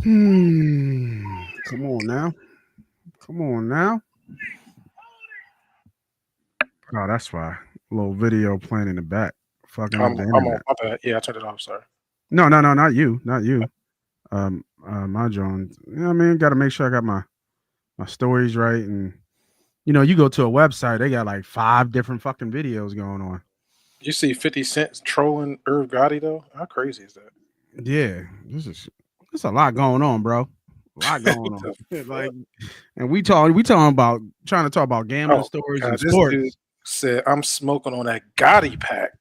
Come on now. Come on now. Oh, that's why. A little video playing in the back. Fucking up the I'm on internet. my bad. Yeah, I turned it off. Sorry. No, not you. Not you. My John. You know what I mean? Gotta make sure I got my stories right. And you go to a website, they got like 5 different fucking videos going on. You see 50 Cent trolling Irv Gotti though? How crazy is that? Yeah, there's a lot going on, bro. A lot going What on. the Like, fuck? and we talking about trying to talk about gambling Oh stories and god, this dude sports. said I'm smoking on that Gotti pack.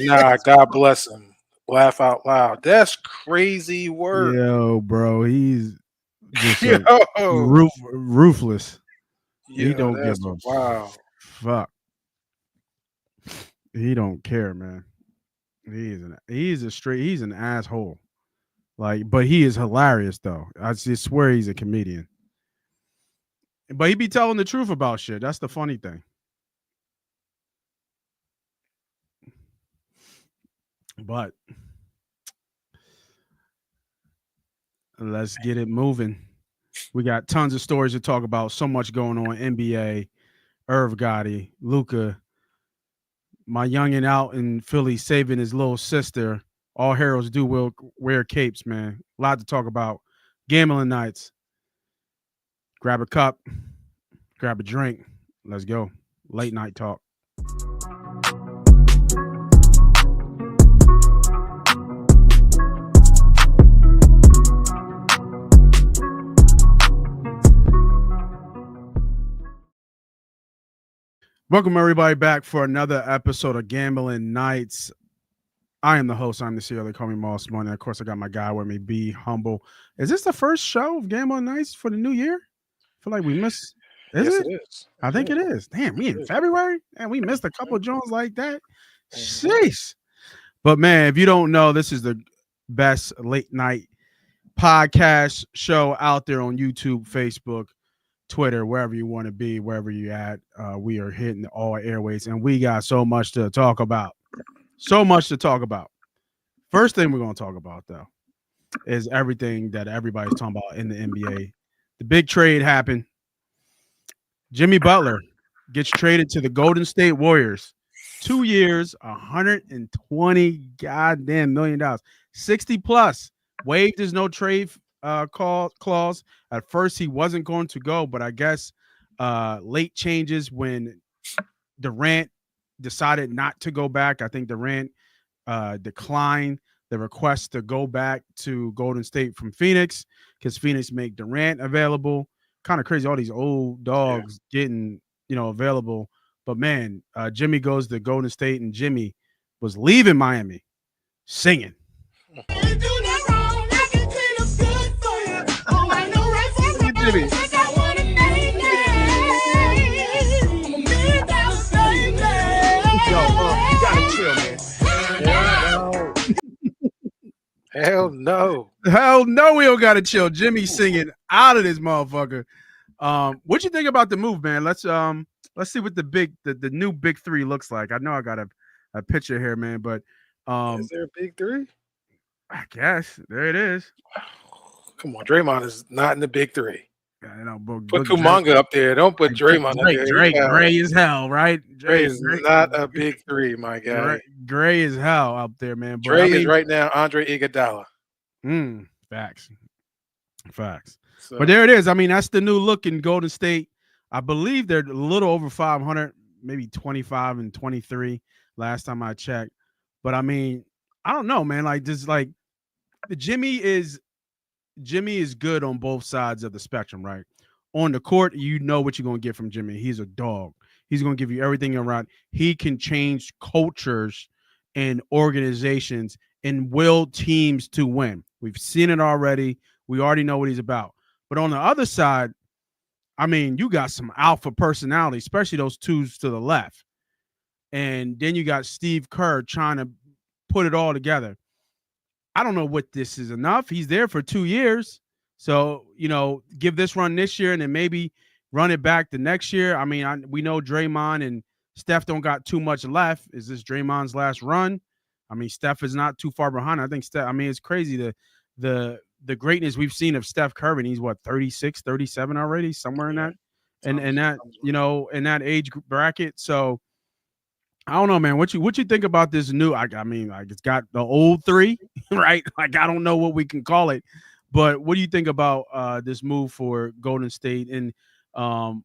Nah, God bless him. Laugh out loud. That's crazy work. Yo, bro, he's just a Yo, ruthless. He yo, don't give that's a wow. fuck. He don't care, man. He's an asshole. Like, but he is hilarious though. I just swear he's a comedian. But he be telling the truth about shit. That's the funny thing. But let's get it moving. We got tons of stories to talk about. So much going on. NBA, Irv Gotti, Luka, my youngin' out in Philly saving his little sister. All heroes do will wear capes, man. A lot to talk about. Gambling nights. Grab a cup, grab a drink. Let's go. Late night talk. Welcome everybody back for another episode of Gambling Nights. I am the host. I'm the CEO. They call me Moss Money. Of course, I got my guy with me, Be Humble. Is this the first show of Gambling Nights for the new year? I feel like we missed. Is Yes, it? it is. I think Yeah, it is. Damn, we it in is. February and we missed a couple Mhm, Jones like that. mhm. Sheesh. But man, if you don't know, this is the best late night podcast show out there on YouTube, Facebook, Twitter, wherever you want to be, wherever you at. We are hitting all airways, and we got so much to talk about. So much to talk about. First thing we're going to talk about, though, is everything that everybody's talking about in the NBA. The big trade happened. Jimmy Butler gets traded to the Golden State Warriors. 2 years, 120 goddamn $1 million, 60 plus. Waived his no trade clause. At first, he wasn't going to go, but I guess late changes when Durant decided not to go back. I think Durant declined the request to go back to Golden State from Phoenix because Phoenix made Durant available. Kind of crazy, all these old Yeah. dogs getting available. But man, Jimmy goes to Golden State, and Jimmy was leaving Miami singing. Look at Jimmy. Yo, you gotta chill, man. No. Hell no. Hell no, we don't gotta chill. Jimmy singing out of this motherfucker. What you think about the move, man? Let's see what the new big three looks like. I know I got a picture here, man, but Is there a big three? I guess there it is. Come on, Draymond is not in the big three. You know, but Put look, Drake, Kuminga up there. Don't put Draymond up there. He's Drake, out. gray as hell, right? Dre is not a big three, my guy. Gray as hell up there, man. But Dre I is mean, right now Andre Iguodala. facts. So, But there it is. I mean, that's the new look in Golden State. I believe they're a little over 500, maybe 25 and 23 last time I checked. But I mean, I don't know, man. Like, just like Jimmy is good on both sides of the spectrum, right? On the court, you know what you're going to get from Jimmy. He's a dog. He's going to give you everything around. He can change cultures and organizations and will teams to win. We've seen it already. We already know what he's about. But on the other side, I mean, you got some alpha personality, especially those twos to the left. And then you got Steve Kerr trying to put it all together. I don't know what this is enough. He's there for 2 years. So, give this run this year and then maybe run it back the next year. I mean, we know Draymond and Steph don't got too much left. Is this Draymond's last run? I mean, Steph is not too far behind. I think Steph, I mean, it's crazy the greatness we've seen of Steph Curry. And he's what 36, 37 already, somewhere in that, and that in that age bracket. So I don't know, man. What you think about this new? I mean, like it's got the old three, right? Like I don't know what we can call it, but what do you think about this move for Golden State? And I'll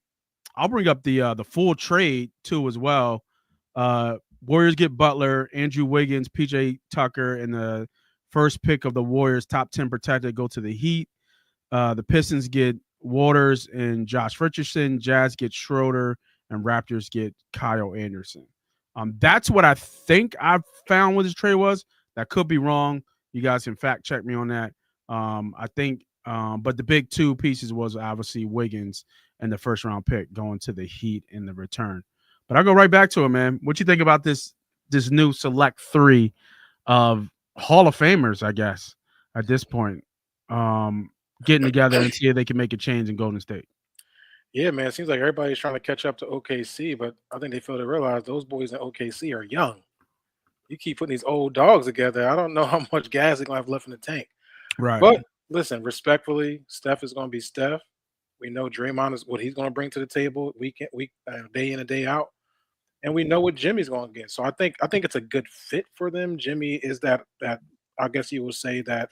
bring up the full trade too as well. Warriors get Butler, Andrew Wiggins, PJ Tucker, and the first pick of the Warriors top 10 protected go to the Heat. The Pistons get Waters and Josh Richardson. Jazz get Schroeder, and Raptors get Kyle Anderson. That's what I think I found what this trade was. That could be wrong. You guys can fact check me on that. I think, but the big two pieces was obviously Wiggins and the first round pick going to the Heat in the return. But I'll go right back to it, man. What you think about this new select three of Hall of Famers, I guess, at this point, getting together and see if they can make a change in Golden State? Yeah, man. It seems like everybody's trying to catch up to OKC, but I think they fail to realize those boys in OKC are young. You keep putting these old dogs together. I don't know how much gas they're going to have left in the tank. Right. But listen, respectfully, Steph is going to be Steph. We know Draymond is what he's going to bring to the table day in and day out. And we know what Jimmy's going to get. So I think it's a good fit for them. Jimmy is that I guess you would say that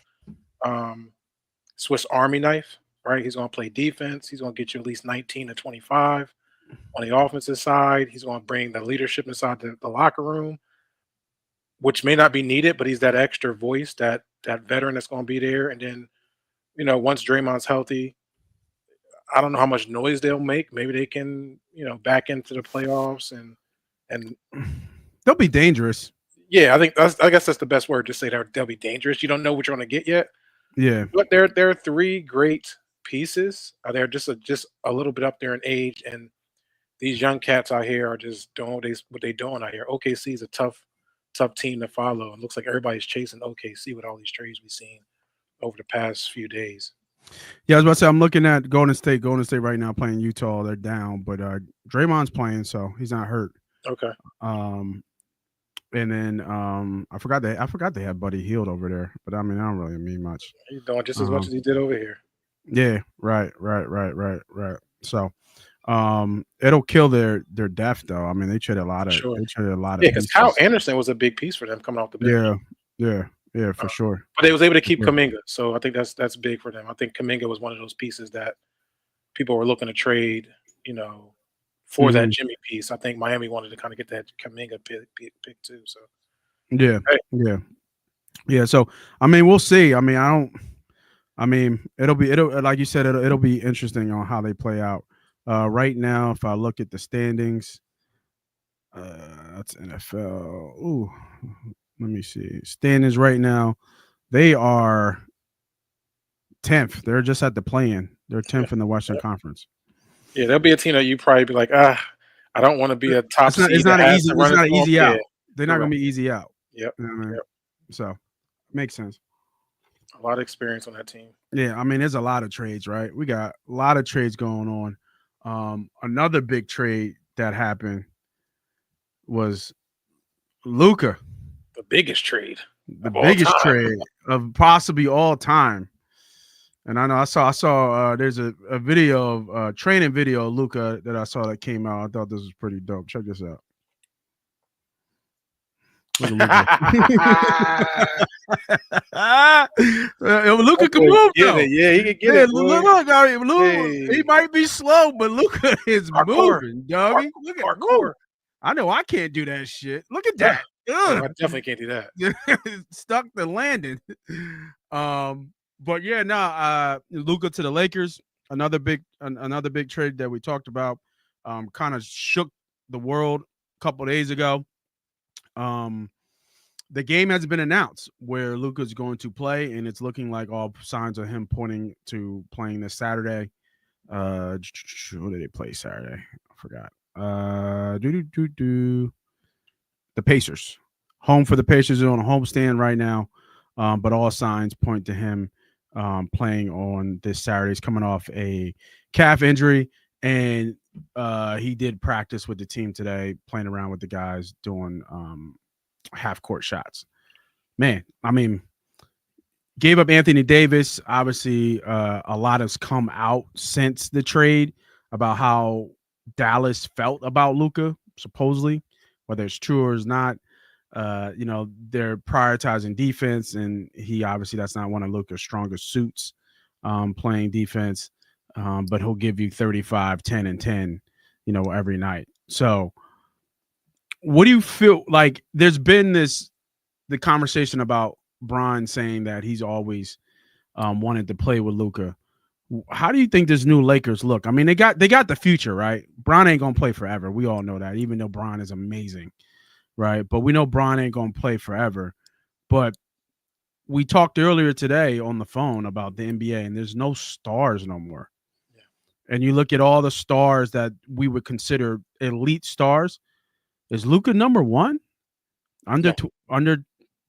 Swiss Army knife, right? He's going to play defense. He's going to get you at least 19 to 25 on the offensive side. He's going to bring the leadership inside the locker room, which may not be needed, but he's that extra voice, that veteran that's going to be there. And then, once Draymond's healthy, I don't know how much noise they'll make. Maybe they can, back into the playoffs and they'll be dangerous. Yeah, I guess that's the best word to say. They'll be dangerous. You don't know what you're going to get yet. Yeah, but there are three great pieces. They're just a little bit up there in age, and these young cats out here are just doing what they're doing out here. OKC is a tough team to follow. It looks like everybody's chasing OKC with all these trades we've seen over the past few days. Yeah, I was about to say I'm looking at Golden State. Golden State right now playing Utah. They're down, but Draymond's playing, so he's not hurt. Okay. And then I forgot they had Buddy Hield over there, but I mean I don't really mean much. He's doing just as much as he did over here. Yeah, right. So it'll kill their depth though. I mean they traded a lot of Yeah, because Kyle Anderson was a big piece for them coming off the bench. Yeah, for sure. But they was able to keep Kuminga, so I think that's big for them. I think Kuminga was one of those pieces that people were looking to trade, for that Jimmy piece. I think Miami wanted to kind of get that Kuminga pick too. So yeah. So I mean, we'll see. I mean, it'll like you said, it'll be interesting on how they play out. Right now, if I look at the standings, that's NFL. Ooh, let me see. Standings right now, they are 10th. They're just at the play-in. They're 10th in the Western Conference. Yeah, there'll be a team that you probably be like, I don't want to be a top seed. It's not an easy out. They're not going to be easy out. Yep. So, makes sense. A lot of experience on that team. Yeah, I mean, there's a lot of trades, right? We got a lot of trades going on. Another big trade that happened was Luka. The biggest trade. The biggest trade of possibly all time. And I know I saw there's a video of training video of Luka that I saw that came out. I thought this was pretty dope. Check this out. Luka can move though. Yeah, he can get it. Look, he might be slow, but Luka is moving, doggy. Look at parkour. I know I can't do that shit. Look at that. I definitely can't do that. Stuck the landing. But yeah, Luka to the Lakers, another big trade that we talked about, kind of shook the world a couple days ago. The game has been announced where Luka's going to play, and it's looking like all signs are him pointing to playing this Saturday. Who did they play Saturday? I forgot. The Pacers. Home for the Pacers are on a homestand right now, but all signs point to him playing on this Saturday. He's coming off a calf injury, and he did practice with the team today, playing around with the guys, doing half-court shots. Man, I mean, Gave up Anthony Davis. Obviously, a lot has come out since the trade about how Dallas felt about Luka, supposedly, whether it's true or it's not. They're prioritizing defense, and he obviously that's not one of Luka's strongest suits, playing defense. But he'll give you 35, 10, and 10, every night. So, what do you feel like? There's been the conversation about Bron saying that he's always wanted to play with Luka. How do you think this new Lakers look? I mean, they got the future, right? Bron ain't gonna play forever. We all know that, even though Bron is amazing, right? But we know Bron ain't gonna play forever. But we talked earlier today on the phone about the NBA, and there's no stars no more. Yeah. And you look at all the stars that we would consider elite stars. Is Luka number one? Under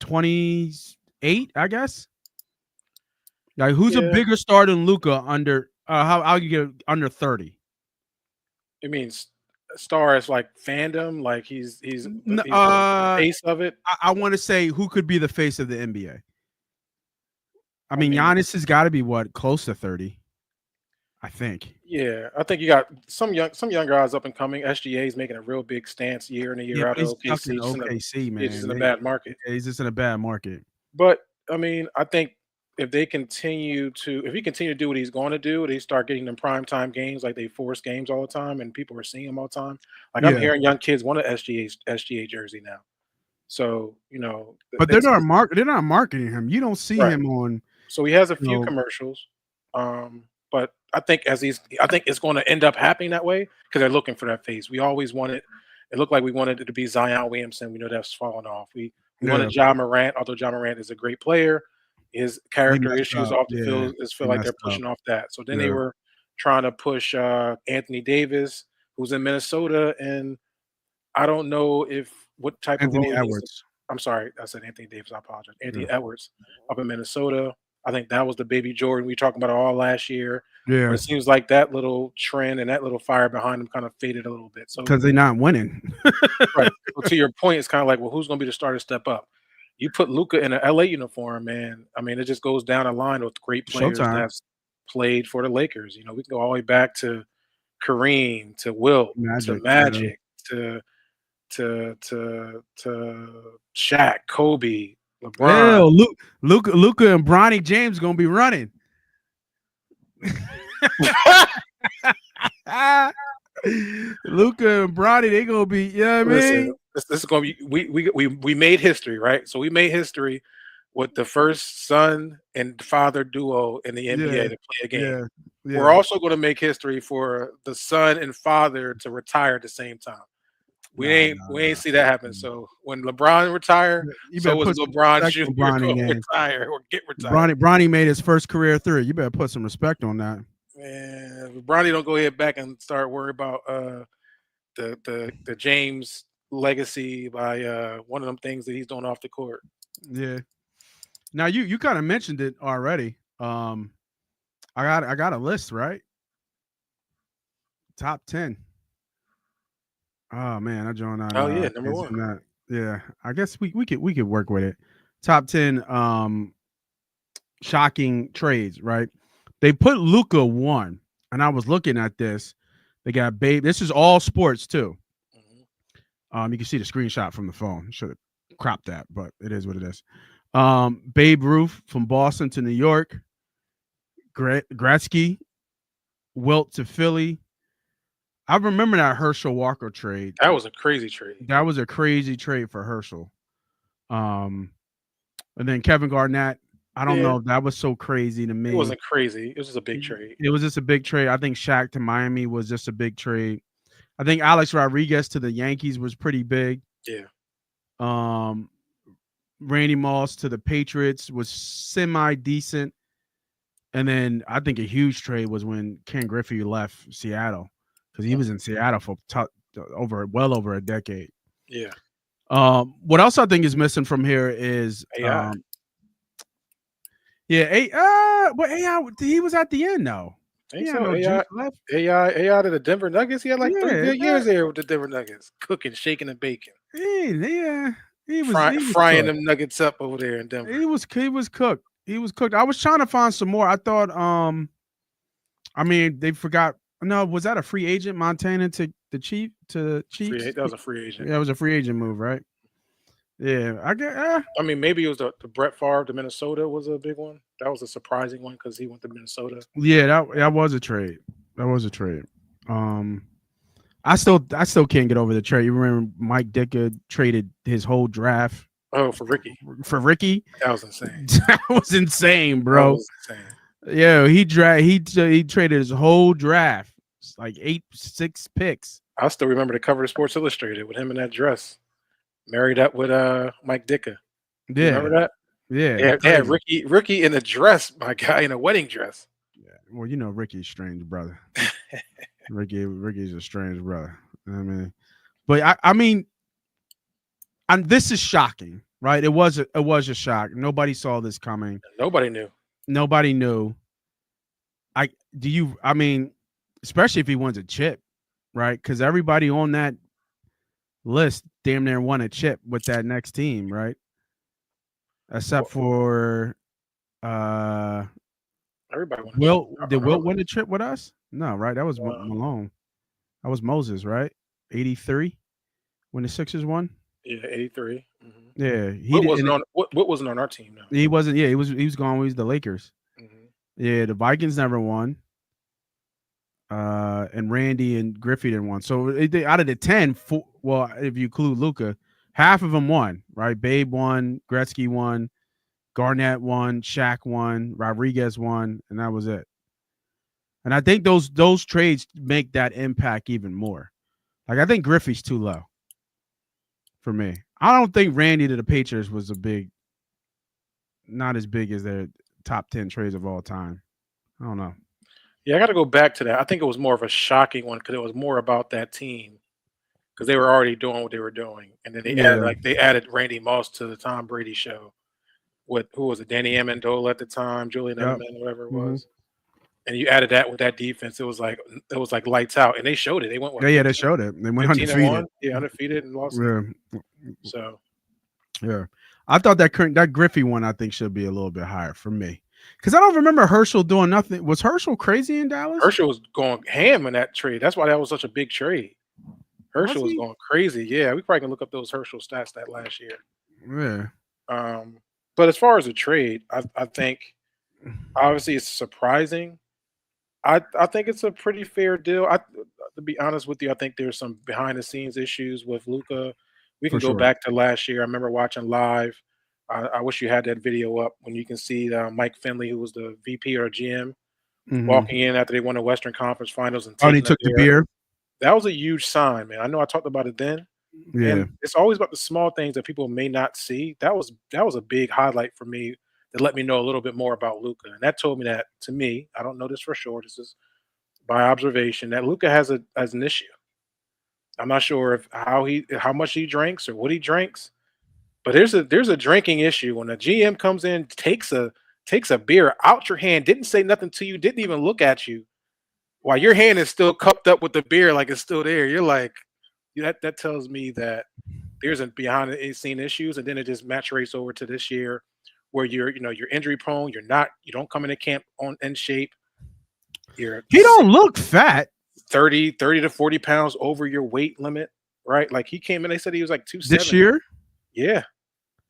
28, I guess. Like, who's a bigger star than Luka under? How you get under 30? It means stars like fandom, like he's the face of it. I want to say who could be the face of the NBA. I mean, Giannis has got to be close to 30. I think. Yeah, I think you got some young guys up and coming. SGA is making a real big stance year in and year out. OKC, man, he's just in a bad market. He's just in a bad market. But I mean, I think if he continue to do what he's going to do, they start getting them primetime games, like they force games all the time, and people are seeing them all the time. Like I'm hearing young kids want an SGA jersey now. So but they're not marketing him. You don't see him on. So he has a few commercials. But I think it's going to end up happening that way because they're looking for that face. We always wanted it looked like we wanted it to be Zion Williamson. We know that's fallen off. We wanted Ja Morant, although Ja Morant is a great player. His character issues off the field feel like they're pushing off that. So then they were trying to push Anthony Davis, who's in Minnesota, and I don't know what type of role Edwards. I'm sorry, I said Anthony Davis. I apologize. Anthony Edwards up in Minnesota. I think that was the baby Jordan we were talking about all last year. Yeah. But it seems like that little trend and that little fire behind them kind of faded a little bit. So because they're not winning. Right. So to your point, it's kind of like, well, who's going to be the starter step up? You put Luka in an LA uniform, man. I mean, it just goes down a line with great players that's played for the Lakers. We can go all the way back to Kareem, to Wilt, to Magic, to Shaq, Kobe, LeBron. Luka and Bronny James gonna be running. Luka and Bronny, they gonna be. I mean, this is gonna be. We made history, right? So we made history with the first son and father duo in the NBA to play a game. Yeah. We're also going to make history for the son and father to retire at the same time. We ain't see that happen. So when LeBron retire, so was LeBron Jr. retire or get retired. Bronny made his first career three. You better put some respect on that. Man, if Bronny don't go ahead back and start worrying about the James legacy by one of them things that he's doing off the court. Yeah. Now you kind of mentioned it already. I got a list, right? Top 10. Oh man, I joined on. Oh yeah, number one. Yeah, I guess we could work with it. Top 10 shocking trades, right? They put Luka 1, and I was looking at this. They got Babe. This is all sports too. Mm-hmm. You can see the screenshot from the phone. Should have cropped that, but it is what it is. Babe Ruth from Boston to New York. Gretzky, Wilt to Philly. I remember that Herschel Walker trade. That was a crazy trade. That was a crazy trade for Herschel. And then Kevin Garnett. I don't know if that was so crazy to me. It wasn't crazy. It was just a big trade. It was just a big trade. I think Shaq to Miami was just a big trade. I think Alex Rodriguez to the Yankees was pretty big. Yeah. Randy Moss to the Patriots was semi-decent. And then I think a huge trade was when Ken Griffey left Seattle because he was in Seattle for well over a decade. Yeah. What else I think is missing from here is AI. But AI, he was at the end though. AI to the Denver Nuggets. He had like 3 good years there with the Denver Nuggets, cooking, shaking, and baking. He was frying them nuggets up over there in Denver. He was cooked. He was cooked. I was trying to find some more. I thought, I mean, they forgot. No, was that a free agent, Montana to the Chiefs? That was a free agent. Yeah, it was a free agent move, right? Yeah, I get. I mean, maybe it was the Brett Favre to Minnesota was a big one. That was a surprising one because he went to Minnesota. Yeah, that was a trade. That was a trade. I still can't get over the trade. You remember Mike Ditka traded his whole draft. Oh, for Ricky. That was insane. That was insane, bro. That was insane. Yeah, he traded his whole draft, like 6 picks. I still remember the cover of Sports Illustrated with him in that dress, married up with Mike Ditka. Yeah, remember that? Yeah, yeah. Ricky in a dress, my guy in a wedding dress. Yeah, well, you know Ricky's strange brother. Ricky's a strange brother. I mean, but I mean, and this is shocking, right? It was a shock. Nobody saw this coming. Nobody knew. I mean, especially if he wins a chip, right? Because everybody on that list damn near won a chip with that next team, right? Except for everybody won. Did Wilt win a chip with us? No, right? That was Malone. That was Moses, right? 83 when the Sixers won. Yeah, 83. Mm-hmm. Yeah, What wasn't on our team now? He wasn't. Yeah, he was gone. He was the Lakers. Mm-hmm. Yeah, the Vikings never won. And Randy and Griffey didn't won. So out of the 10, well, if you include Luka, half of them won, right? Babe won, Gretzky won, Garnett won, Shaq won, Rodriguez won, and that was it. And I think those trades make that impact even more. Like, I think Griffey's too low for me. I don't think Randy to the Patriots was not as big as their top 10 trades of all time. I don't know. Yeah, I got to go back to that. I think it was more of a shocking one because it was more about that team because they were already doing what they were doing, and then they added Randy Moss to the Tom Brady show with who was it, Danny Amendola at the time, Julian Edelman, whatever it was, and you added that with that defense. It was like lights out, and they showed it. They went they showed it. They went undefeated. Yeah, undefeated and lost. Yeah. So yeah, I thought that Griffey one I think should be a little bit higher for me. Because I don't remember Herschel doing nothing. Was Herschel crazy in Dallas? Herschel was going ham in that trade. That's why that was such a big trade. Herschel was going crazy. Yeah, we probably can look up those Herschel stats that last year. Yeah. But as far as the trade, I think obviously it's surprising. I think it's a pretty fair deal. To be honest with you, I think there's some behind the scenes issues with Luka. We can go back to last year. I remember watching live. I wish you had that video up when you can see Mike Finley, who was the VP or GM, walking in after they won the Western Conference Finals. And he took the beer. That was a huge sign, man. I know I talked about it then. Yeah, and it's always about the small things that people may not see. That was a big highlight for me that let me know a little bit more about Luka, and that told me that to me. I don't know this for sure. This is by observation that Luka has an issue. I'm not sure how much he drinks or what he drinks. But there's a drinking issue when a GM comes in, takes a beer out your hand, didn't say nothing to you, didn't even look at you, while your hand is still cupped up with the beer like it's still there. You're like, that tells me that there's a behind the scene issues, and then it just maturates over to this year where you're injury prone. You don't come into camp in shape. He don't look fat. 30 to 40 pounds over your weight limit, right? Like he came in, they said he was like 270 this year. Yeah.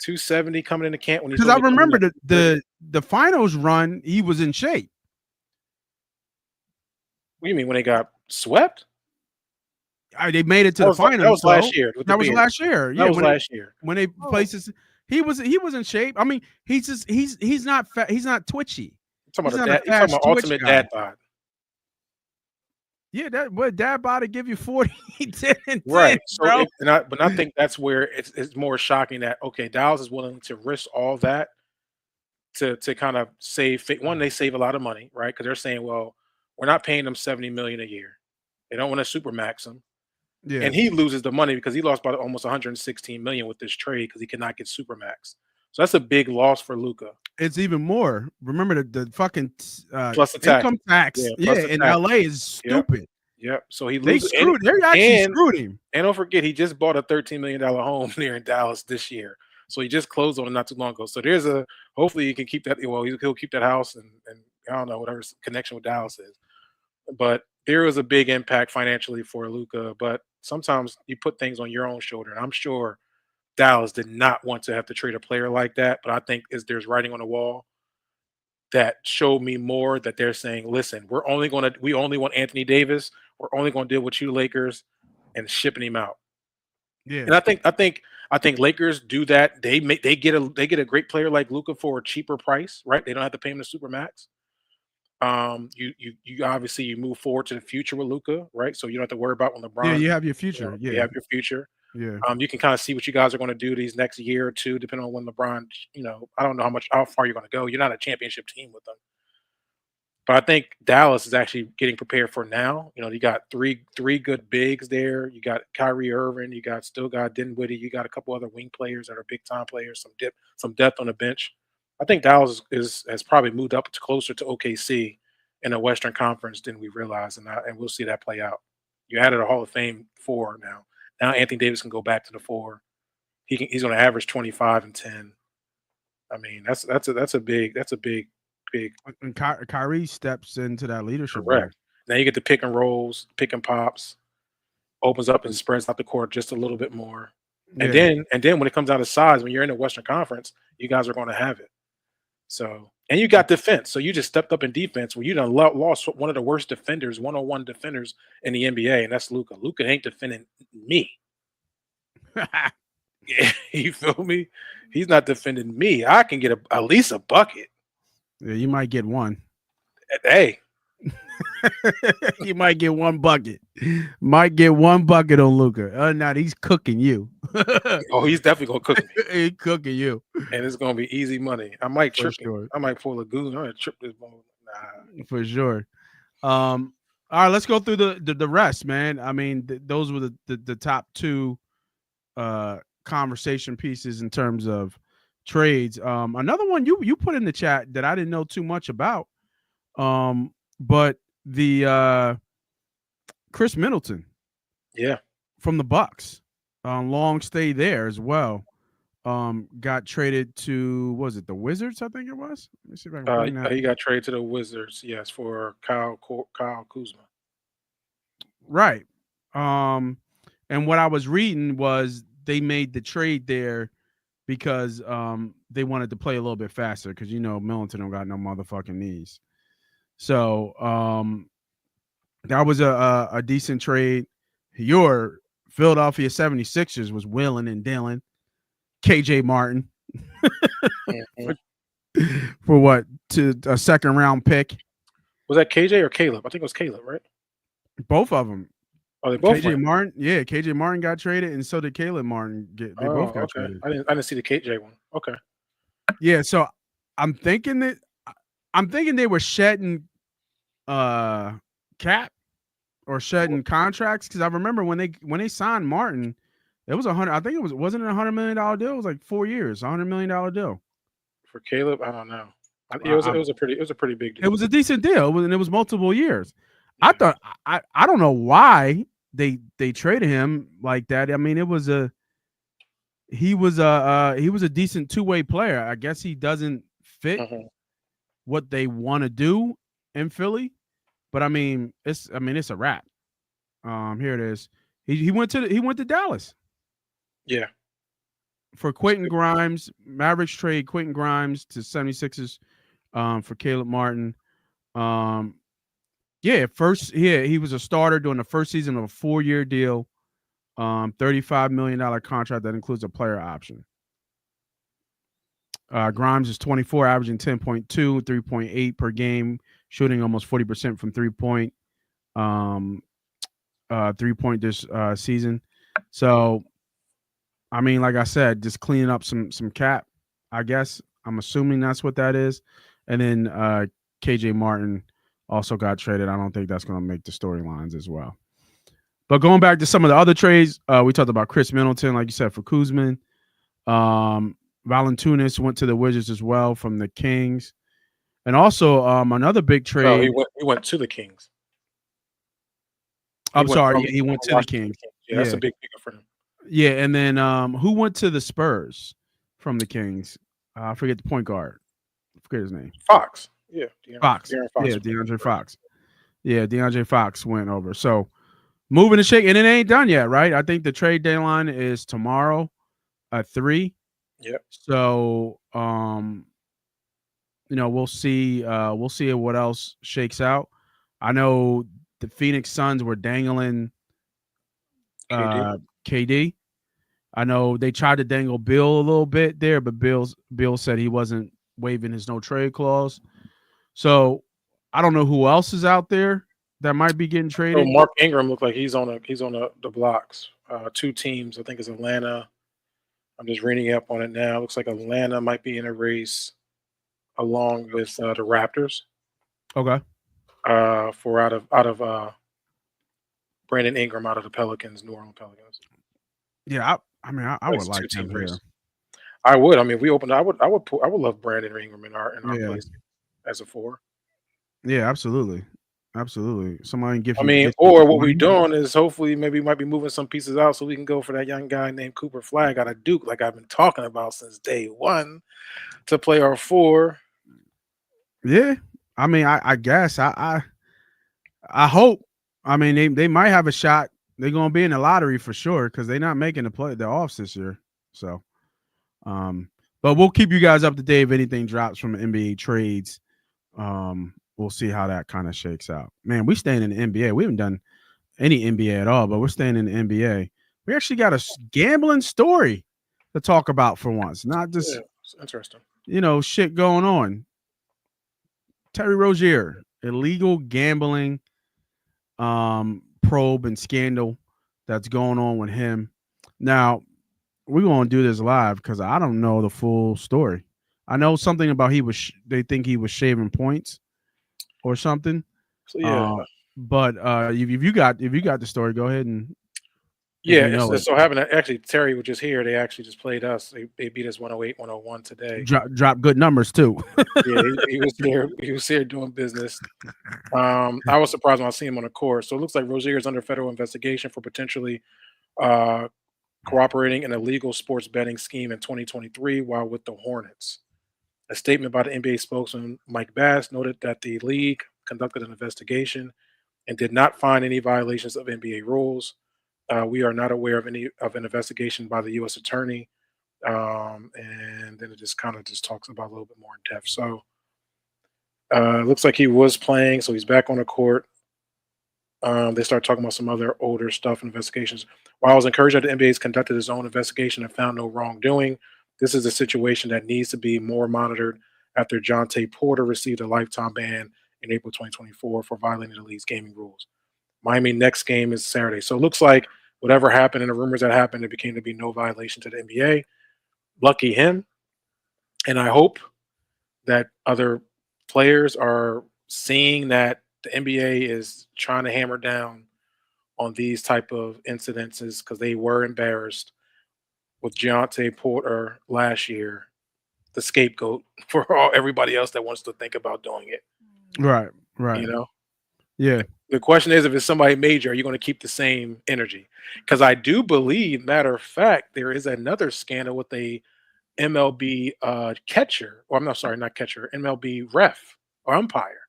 270 coming into camp when because I remember the finals run, he was in shape. What do you mean when they got swept? They made it to the finals. That was last year. That was last year. Yeah, that was last year. When they places, he was in shape. I mean, he's not fat. He's not twitchy. You're talking about ultimate dad bod. Yeah, that dad bod give you 40. Right. So but I think that's where it's more shocking that Dallas is willing to risk all that to kind of save. One, they save a lot of money, right? Because they're saying, well, we're not paying them $70 million a year. They don't want to supermax him. Yeah. And he loses the money because he lost by almost $116 million with this trade because he cannot get supermax. So that's a big loss for Luka. It's even more. Remember the fucking plus the tax. Income tax. Yeah, in LA is stupid. Yep. So he loses. They actually screwed him. And don't forget, he just bought a $13 million home there in Dallas this year. So he just closed on it not too long ago. So there's a hopefully he can keep that. Well, he'll keep that house and I don't know whatever connection with Dallas is. But there was a big impact financially for Luka. But sometimes you put things on your own shoulder, and I'm sure Dallas did not want to have to trade a player like that. But I think there's writing on the wall that showed me more that they're saying, listen, we only want Anthony Davis. We're only going to deal with you Lakers and shipping him out. Yeah. And I think Lakers do that. They get a great player like Luka for a cheaper price, right? They don't have to pay him the super max. You obviously you move forward to the future with Luka, right? So you don't have to worry about when LeBron. Yeah, you have your future. You have your future. Yeah. You can kind of see what you guys are going to do these next year or two, depending on when LeBron. I don't know how far you're going to go. You're not a championship team with them. But I think Dallas is actually getting prepared for now. You got three good bigs there. You got Kyrie Irving. You still got Dinwiddie. You got a couple other wing players that are big time players. Some depth on the bench. I think Dallas has probably moved up closer to OKC in the Western Conference than we realized, and we'll see that play out. You added a Hall of Fame 4 now. Now Anthony Davis can go back to the 4. He's going to average 25 and 10. I mean, that's a big. And Kyrie steps into that leadership. Correct. Now you get the pick and rolls, pick and pops, opens up and spreads out the court just a little bit more. Yeah. And then when it comes down to size, when you're in the Western Conference, you guys are going to have it. So, and you got defense. So you just stepped up in defense where you done lost one of the worst defenders, 101 defenders in the NBA, and that's Luka. Luka ain't defending me. Yeah, you feel me? He's not defending me. I can get at least a bucket. Yeah, you might get one. Hey. You might get one bucket. Might get one bucket on Luka. Now he's cooking you. Oh, he's definitely gonna cook me. He's cooking you. And it's gonna be easy money. I might trip him. Sure. I might pull a goon. I'm gonna trip this ball. Nah. For sure. All right, let's go through the rest, man. I mean, those were the top 2 conversation pieces in terms of trades. Another one you put in the chat that I didn't know too much about, but the Chris Middleton, from the Bucks, long stay there as well. Got traded to, was it the Wizards? I think it was. Let me see if I can find that. He got traded to the Wizards, yes, for Kyle Kuzma. Right. And what I was reading was they made the trade there because they wanted to play a little bit faster because Middleton don't got no motherfucking knees. So that was a decent trade. Your Philadelphia 76ers was willing and dealing KJ Martin for what, to a second round pick. Was that KJ or Caleb? I think it was Caleb, right? Both of them. Oh, they both KJ Martin. Yeah, KJ Martin got traded, and so did Caleb Martin. They both got traded. I didn't see the KJ one. Okay. Yeah, so I'm thinking they were shedding cap or shedding contracts, because I remember when they signed Martin, it was I think wasn't it $100 million deal? It was like 4 years, $100 million deal. For Caleb, I don't know. It was a pretty big deal. It was a decent deal, and it was multiple years. Yeah. I thought I don't know why they traded him like that. I mean, he was a decent two-way player. I guess he doesn't fit what they want to do in Philly, but I mean it's a wrap. Here it is. He went to Dallas. Yeah. For Quentin Grimes, Mavericks trade Quentin Grimes to 76ers for Caleb Martin. He was a starter during the first season of a 4-year deal, $35 million contract that includes a player option. Grimes is 24, averaging 10.2, 3.8 per game, shooting almost 40% from 3-point this season. So, I mean, like I said, just cleaning up some cap, I guess. I'm assuming that's what that is. And then KJ Martin also got traded. I don't think that's going to make the storylines as well. But going back to some of the other trades, we talked about Chris Middleton, like you said, for Kuzma. Valanciunas went to the Wizards as well from the Kings. And also another big trade. No, he went to the Kings. He went to the Kings. Yeah, that's a big figure for him. Yeah, and then who went to the Spurs from the Kings. I forget the point guard. I forget his name. Fox. Yeah. Fox. De'Aaron Fox. Yeah, DeAndre Fox. Yeah, DeAndre Fox went over. So moving to shake, and it ain't done yet, right? I think the trade deadline is tomorrow at 3. Yep. So we'll see what else shakes out. I know the Phoenix Suns were dangling KD. I know they tried to dangle Bill a little bit there, but Bill said he wasn't waiving his no trade clause. So I don't know who else is out there that might be getting traded. So Mark Ingram looked like he's on the blocks. 2 teams, I think it's Atlanta. I'm just reading up on it now. Looks like Atlanta might be in a race along with the Raptors. Okay. For out of Brandon Ingram out of the Pelicans, New Orleans Pelicans. Yeah, I would like him here. I would. I mean, if we opened, I would love Brandon Ingram in our place as a 4. Yeah, absolutely. Somebody give. Or what we're doing is hopefully maybe might be moving some pieces out so we can go for that young guy named Cooper Flag out of Duke, like I've been talking about since day one, to play our 4. Yeah, I guess I hope. I mean, they might have a shot. They're gonna be in the lottery for sure because they're not making the offs this year. So, but we'll keep you guys up to date if anything drops from NBA trades. We'll see how that kind of shakes out. Man, we staying in the NBA. We haven't done any NBA at all, but we're staying in the NBA. We actually got a gambling story to talk about for once, not just interesting. Shit going on. Terry Rozier, illegal gambling probe and scandal that's going on with him. Now, we're going to do this live because I don't know the full story. I know something about they think he was shaving points or something. So yeah. But if you got the story, go ahead and so having actually Terry was just here. They actually just played us. They beat us 108-101 today. Drop good numbers too. Yeah, he was there. He was here doing business. I was surprised when I see him on the court. So it looks like Rozier is under federal investigation for potentially cooperating an illegal sports betting scheme in 2023 while with the Hornets. A statement by the NBA spokesman Mike Bass noted that the league conducted an investigation and did not find any violations of NBA rules. We are not aware of an investigation by the U.S. attorney. And then it just talks about a little bit more in depth. So it looks like he was playing, so he's back on the court. They start talking about some other older stuff, investigations. While I was encouraged that the NBA has conducted its own investigation and found no wrongdoing, this is a situation that needs to be more monitored after Jonte Porter received a lifetime ban in April 2024 for violating the league's gaming rules. Miami next game is Saturday. So it looks like whatever happened and the rumors that happened, it became to be no violation to the NBA. Lucky him. And I hope that other players are seeing that the NBA is trying to hammer down on these type of incidences because they were embarrassed with Jonte Porter last year, the scapegoat for everybody else that wants to think about doing it. Right. Yeah. The question is, if it's somebody major, are you going to keep the same energy? Because I do believe, matter of fact, there is another scandal with a MLB catcher, or I'm not sorry, not catcher, MLB ref or umpire.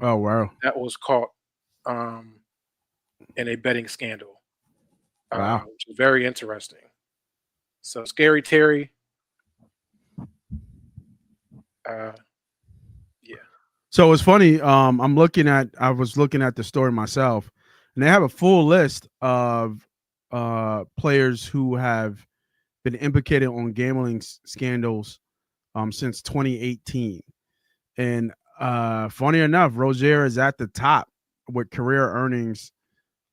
Oh, wow. That was caught in a betting scandal. Wow. Which is very interesting. So, Scary Terry. So it's funny. I was looking at the story myself, and they have a full list of players who have been implicated on gambling scandals since 2018. And funny enough, Rozier is at the top with career earnings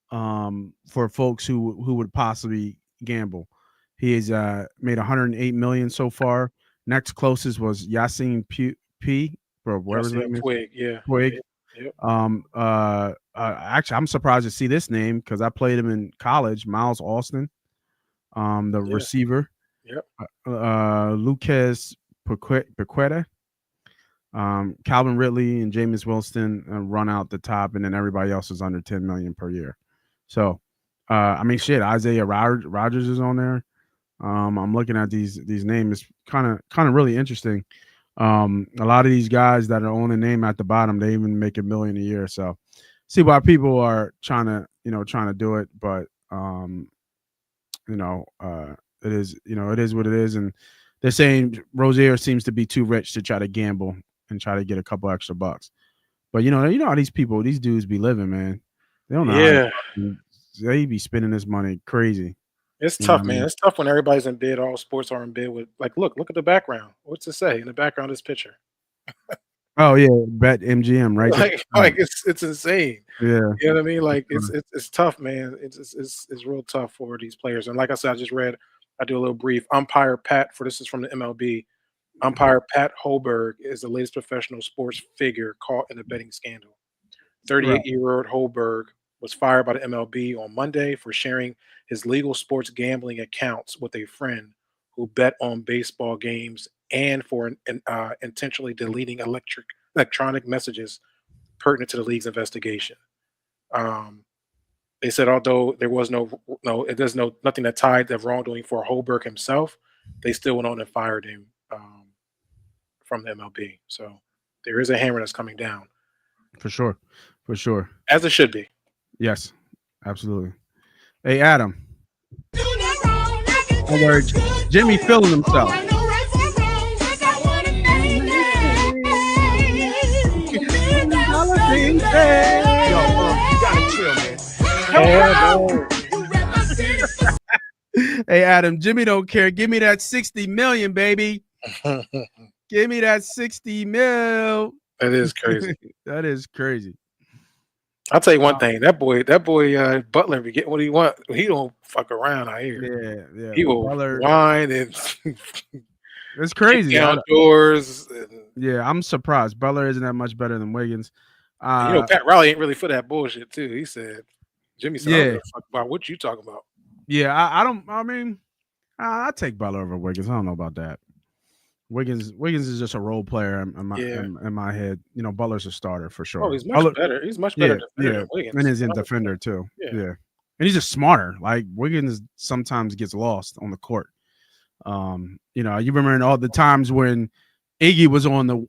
for folks who would possibly gamble. He has made 108 million so far. Next closest was Yassine P. Bro, whatever his name is. Twig. Yep. Actually, I'm surprised to see this name because I played him in college. Miles Austin, the receiver. Yep. Lucas Paqueta, Calvin Ridley, and Jameis Winston run out the top, and then everybody else is under 10 million per year. So, Isaiah Rodgers is on there. I'm looking at these names. It's kind of really interesting. A lot of these guys that are on the name at the bottom, they even make $1 million a year. So see why people are trying to do it, but it is what it is, and they're saying Rozier seems to be too rich to try to gamble and try to get a couple extra bucks. But you know how these dudes be living, man. They don't know how Yeah, they be spending this money crazy. it's You know tough, what I man. mean? It's tough when everybody's in bed. All sports are in bed with look at the background. What's it say in the background of this picture? Oh yeah, bet MGM right there. Like it's insane. Yeah, You know what I mean? Like it's tough, man. It's real tough for these players. And like I said, I do a little brief. Umpire Pat this is from the MLB. Umpire Pat Holberg is the latest professional sports figure caught in a betting scandal. right. 38-year-old Holberg was fired by the MLB on Monday for sharing his legal sports gambling accounts with a friend who bet on baseball games and for intentionally deleting electronic messages pertinent to the league's investigation. Um, they said although there was nothing that tied the wrongdoing for Holberg himself, they still went on and fired him from the MLB. So there is a hammer that's coming down, For sure. For sure. as it should be. Yes, absolutely. Hey, Adam. Don't worry. Jimmy feeling himself. Yo, you gotta chill, man. Hey, Adam, Jimmy don't care. Give me that 60 million, baby. Give me that 60 mil. That is crazy. That is crazy. I'll tell you one thing. That boy, Butler be getting what he want. He don't fuck around out here. Yeah. He will Butler, whine and it's crazy. outdoors. Yeah, I'm surprised. Butler isn't that much better than Wiggins. Pat Riley ain't really for that bullshit too. He said, Jimmy said, I don't Yeah. give a fuck about what you talking about. Yeah, I take Butler over Wiggins. I don't know about that. Wiggins is just a role player in my head. You know, Butler's a starter for sure. Oh, he's much better. He's much better defender than Wiggins. And he's a defender too. Yeah. Yeah. And he's just smarter. Like Wiggins sometimes gets lost on the court. You remember all the times when Iggy was on the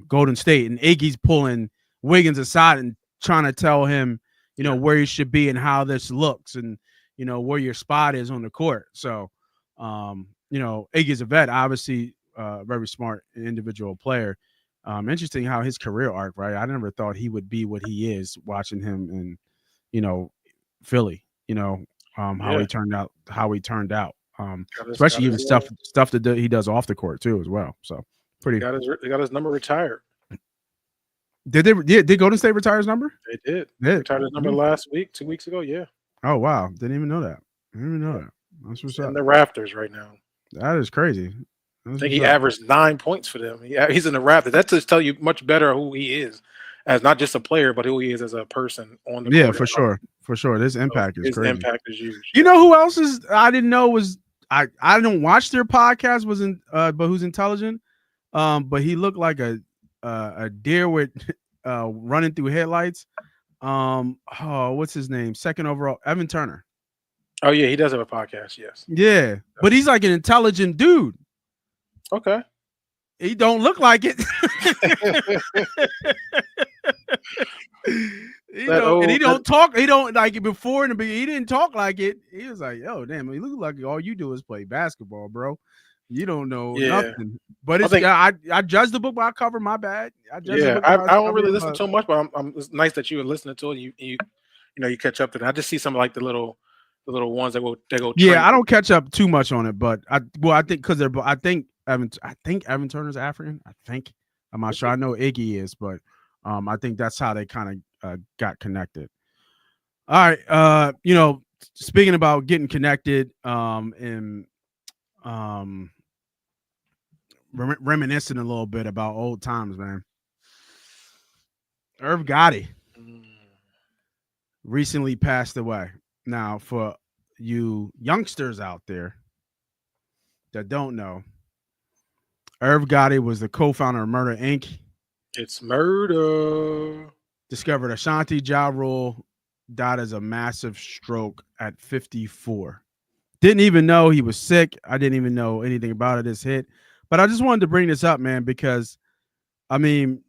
Golden State and Iggy's pulling Wiggins aside and trying to tell him, where he should be and how this looks and where your spot is on the court. So Iggy's a vet, obviously very smart individual player. Interesting how his career arc, right? I never thought he would be what he is watching him in, Philly, how he turned out. Especially even stuff that he does off the court too, as well. So pretty. He got his number retired. Did Golden State retire his number? They did. Retired his number last week, 2 weeks ago. Yeah. Oh wow, didn't even know that. That's what's up. In the rafters right now. That is crazy. I think he averaged 9 points for them. He's in the rafters. That just tell you much better who he is, as not just a player, but who he is as a person on the court. Yeah, for sure. His impact is crazy. His impact is huge. You know who else is? I didn't know was I don't watch their podcast. But who's intelligent? But he looked like a deer with running through headlights. What's his name? Second overall, Evan Turner. Oh yeah, he does have a podcast. Yes. Yeah, but he's like an intelligent dude. Okay. He don't look like it. And he don't talk. He don't like it before in the beginning. He didn't talk like it. He was like, "Yo, damn, he look like all you do is play basketball, bro. You don't know nothing." But I judge the book by cover. My bad. I don't really listen to him much, but it's nice that you were listening to it. You catch up to it. I just see some like the little ones that go. Yeah, I don't catch up too much on it, but I think because I think Evan Turner's African. I'm not sure. I know Iggy is, but I think that's how they kind of got connected. All right, speaking about getting connected, and reminiscing a little bit about old times, man. Irv Gotti recently passed away. Now, for you youngsters out there that don't know, Irv Gotti was the co-founder of Murder Inc. It's murder. Discovered Ashanti Ja Rule died as a massive stroke at 54. Didn't even know he was sick. I didn't even know anything about it. This hit, but I just wanted to bring this up, man, because I mean,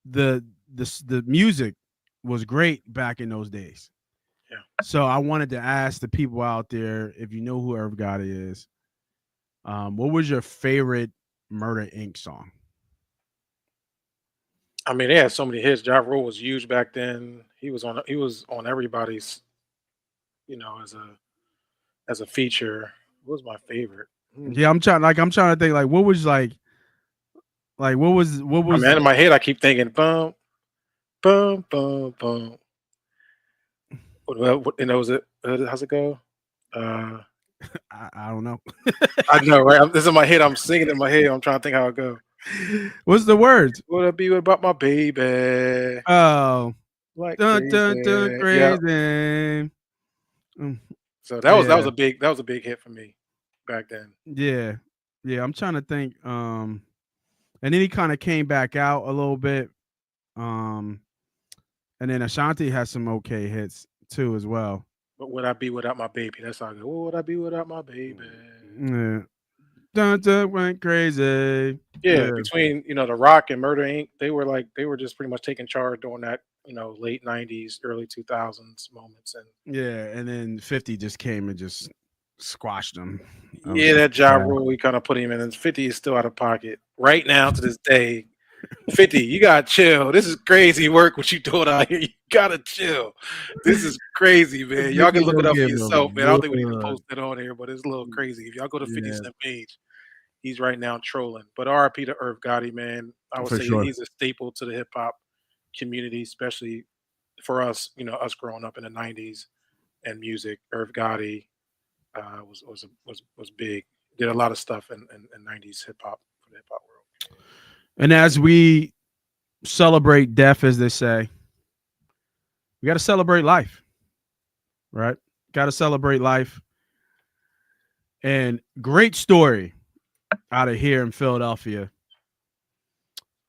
the music was great back in those days. Yeah. So I wanted to ask the people out there, if you know who Irv Gotti is, what was your favorite Murder Inc. song? I mean, they had so many hits. Ja Rule was huge back then. He was on everybody's, as a feature. What was my favorite? Yeah, I'm trying to think like what was what was I mean, in my head, I keep thinking bum, bum, bum, bum. Well, and that was it. How's it go? I don't know. I know, right? This is in my head. I'm singing in my head. I'm trying to think how it go. What's the words? Would it be about my baby? Oh, Like dun, dun, dun, crazy. crazy. Yeah. So that was a big hit for me back then. Yeah. I'm trying to think. And then he kind of came back out a little bit. And then Ashanti has some okay hits too as well. But would I be without my baby? That's how I go. What would I be without my baby? Yeah. Dun, dun, went crazy. Yeah, between The Rock and Murder Inc., they were just pretty much taking charge during that late '90s, early 2000s moments. And and then 50 just came and just squashed him. Yeah, that Ja Rule, we kind of put him in, and 50 is still out of pocket right now to this day. 50, you gotta chill. This is crazy work what you doing out here. You gotta chill. This is crazy, man. Y'all can look it up for yourself, man. I don't think we need to post it on here, but it's a little crazy. If y'all go to 50 Cent page, he's right now trolling. But RIP to Irv Gotti, man. I would say he's a staple to the hip hop community, especially for us, us growing up in the '90s and music. Irv Gotti was big. Did a lot of stuff in '90s hip hop for the hip hop world. And as we celebrate death, as they say, we got to celebrate life, right? Got to celebrate life. And great story out of here in Philadelphia.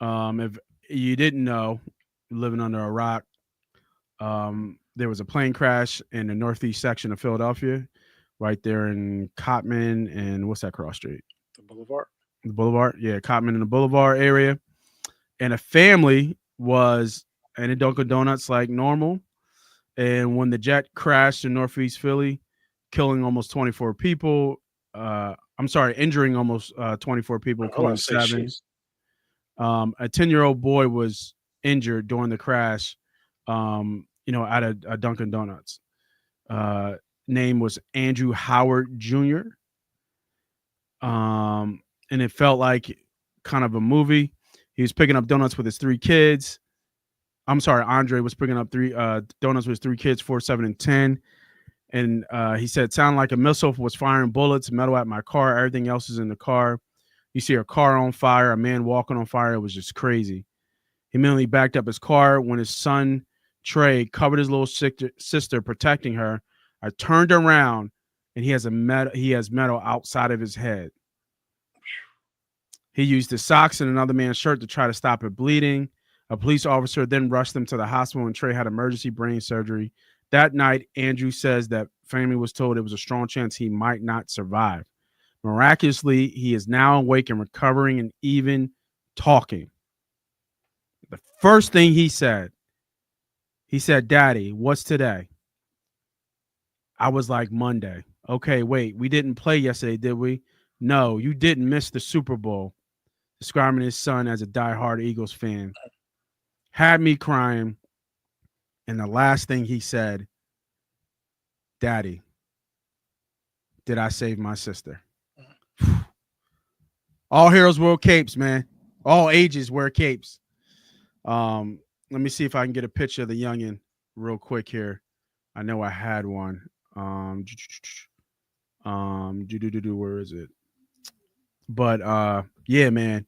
If you didn't know, living under a rock, there was a plane crash in the northeast section of Philadelphia, right there in Cotman and what's that cross street? The Boulevard. The Boulevard, yeah, Cotman in the Boulevard area. And a family was in a Dunkin' Donuts like normal. And when the jet crashed in Northeast Philly, killing almost 24 people, injuring almost 24 people, killing 7. A 10-year-old boy was injured during the crash, at a Dunkin' Donuts. Name was Andrew Howard Jr. And it felt like kind of a movie. He was picking up donuts with his 3 kids. Andre was picking up 3 donuts with his 3 kids, 4, 7, and 10. And he said, sounded like a missile was firing bullets, metal at my car. Everything else is in the car. You see a car on fire, a man walking on fire. It was just crazy. He immediately backed up his car when his son, Trey, covered his little sister, protecting her. I turned around, and he has metal outside of his head. He used his socks and another man's shirt to try to stop it bleeding. A police officer then rushed him to the hospital, and Trey had emergency brain surgery. That night, Andrew says that family was told it was a strong chance he might not survive. Miraculously, he is now awake and recovering and even talking. The first thing he said, Daddy, what's today? I was like, Monday. Okay, wait, we didn't play yesterday, did we? No, you didn't miss the Super Bowl. Describing his son as a diehard Eagles fan. Had me crying. And the last thing he said, Daddy, did I save my sister? All heroes wear capes, man. All ages wear capes. Let me see if I can get a picture of the youngin real quick here. I know I had one. Where is it? But yeah, man.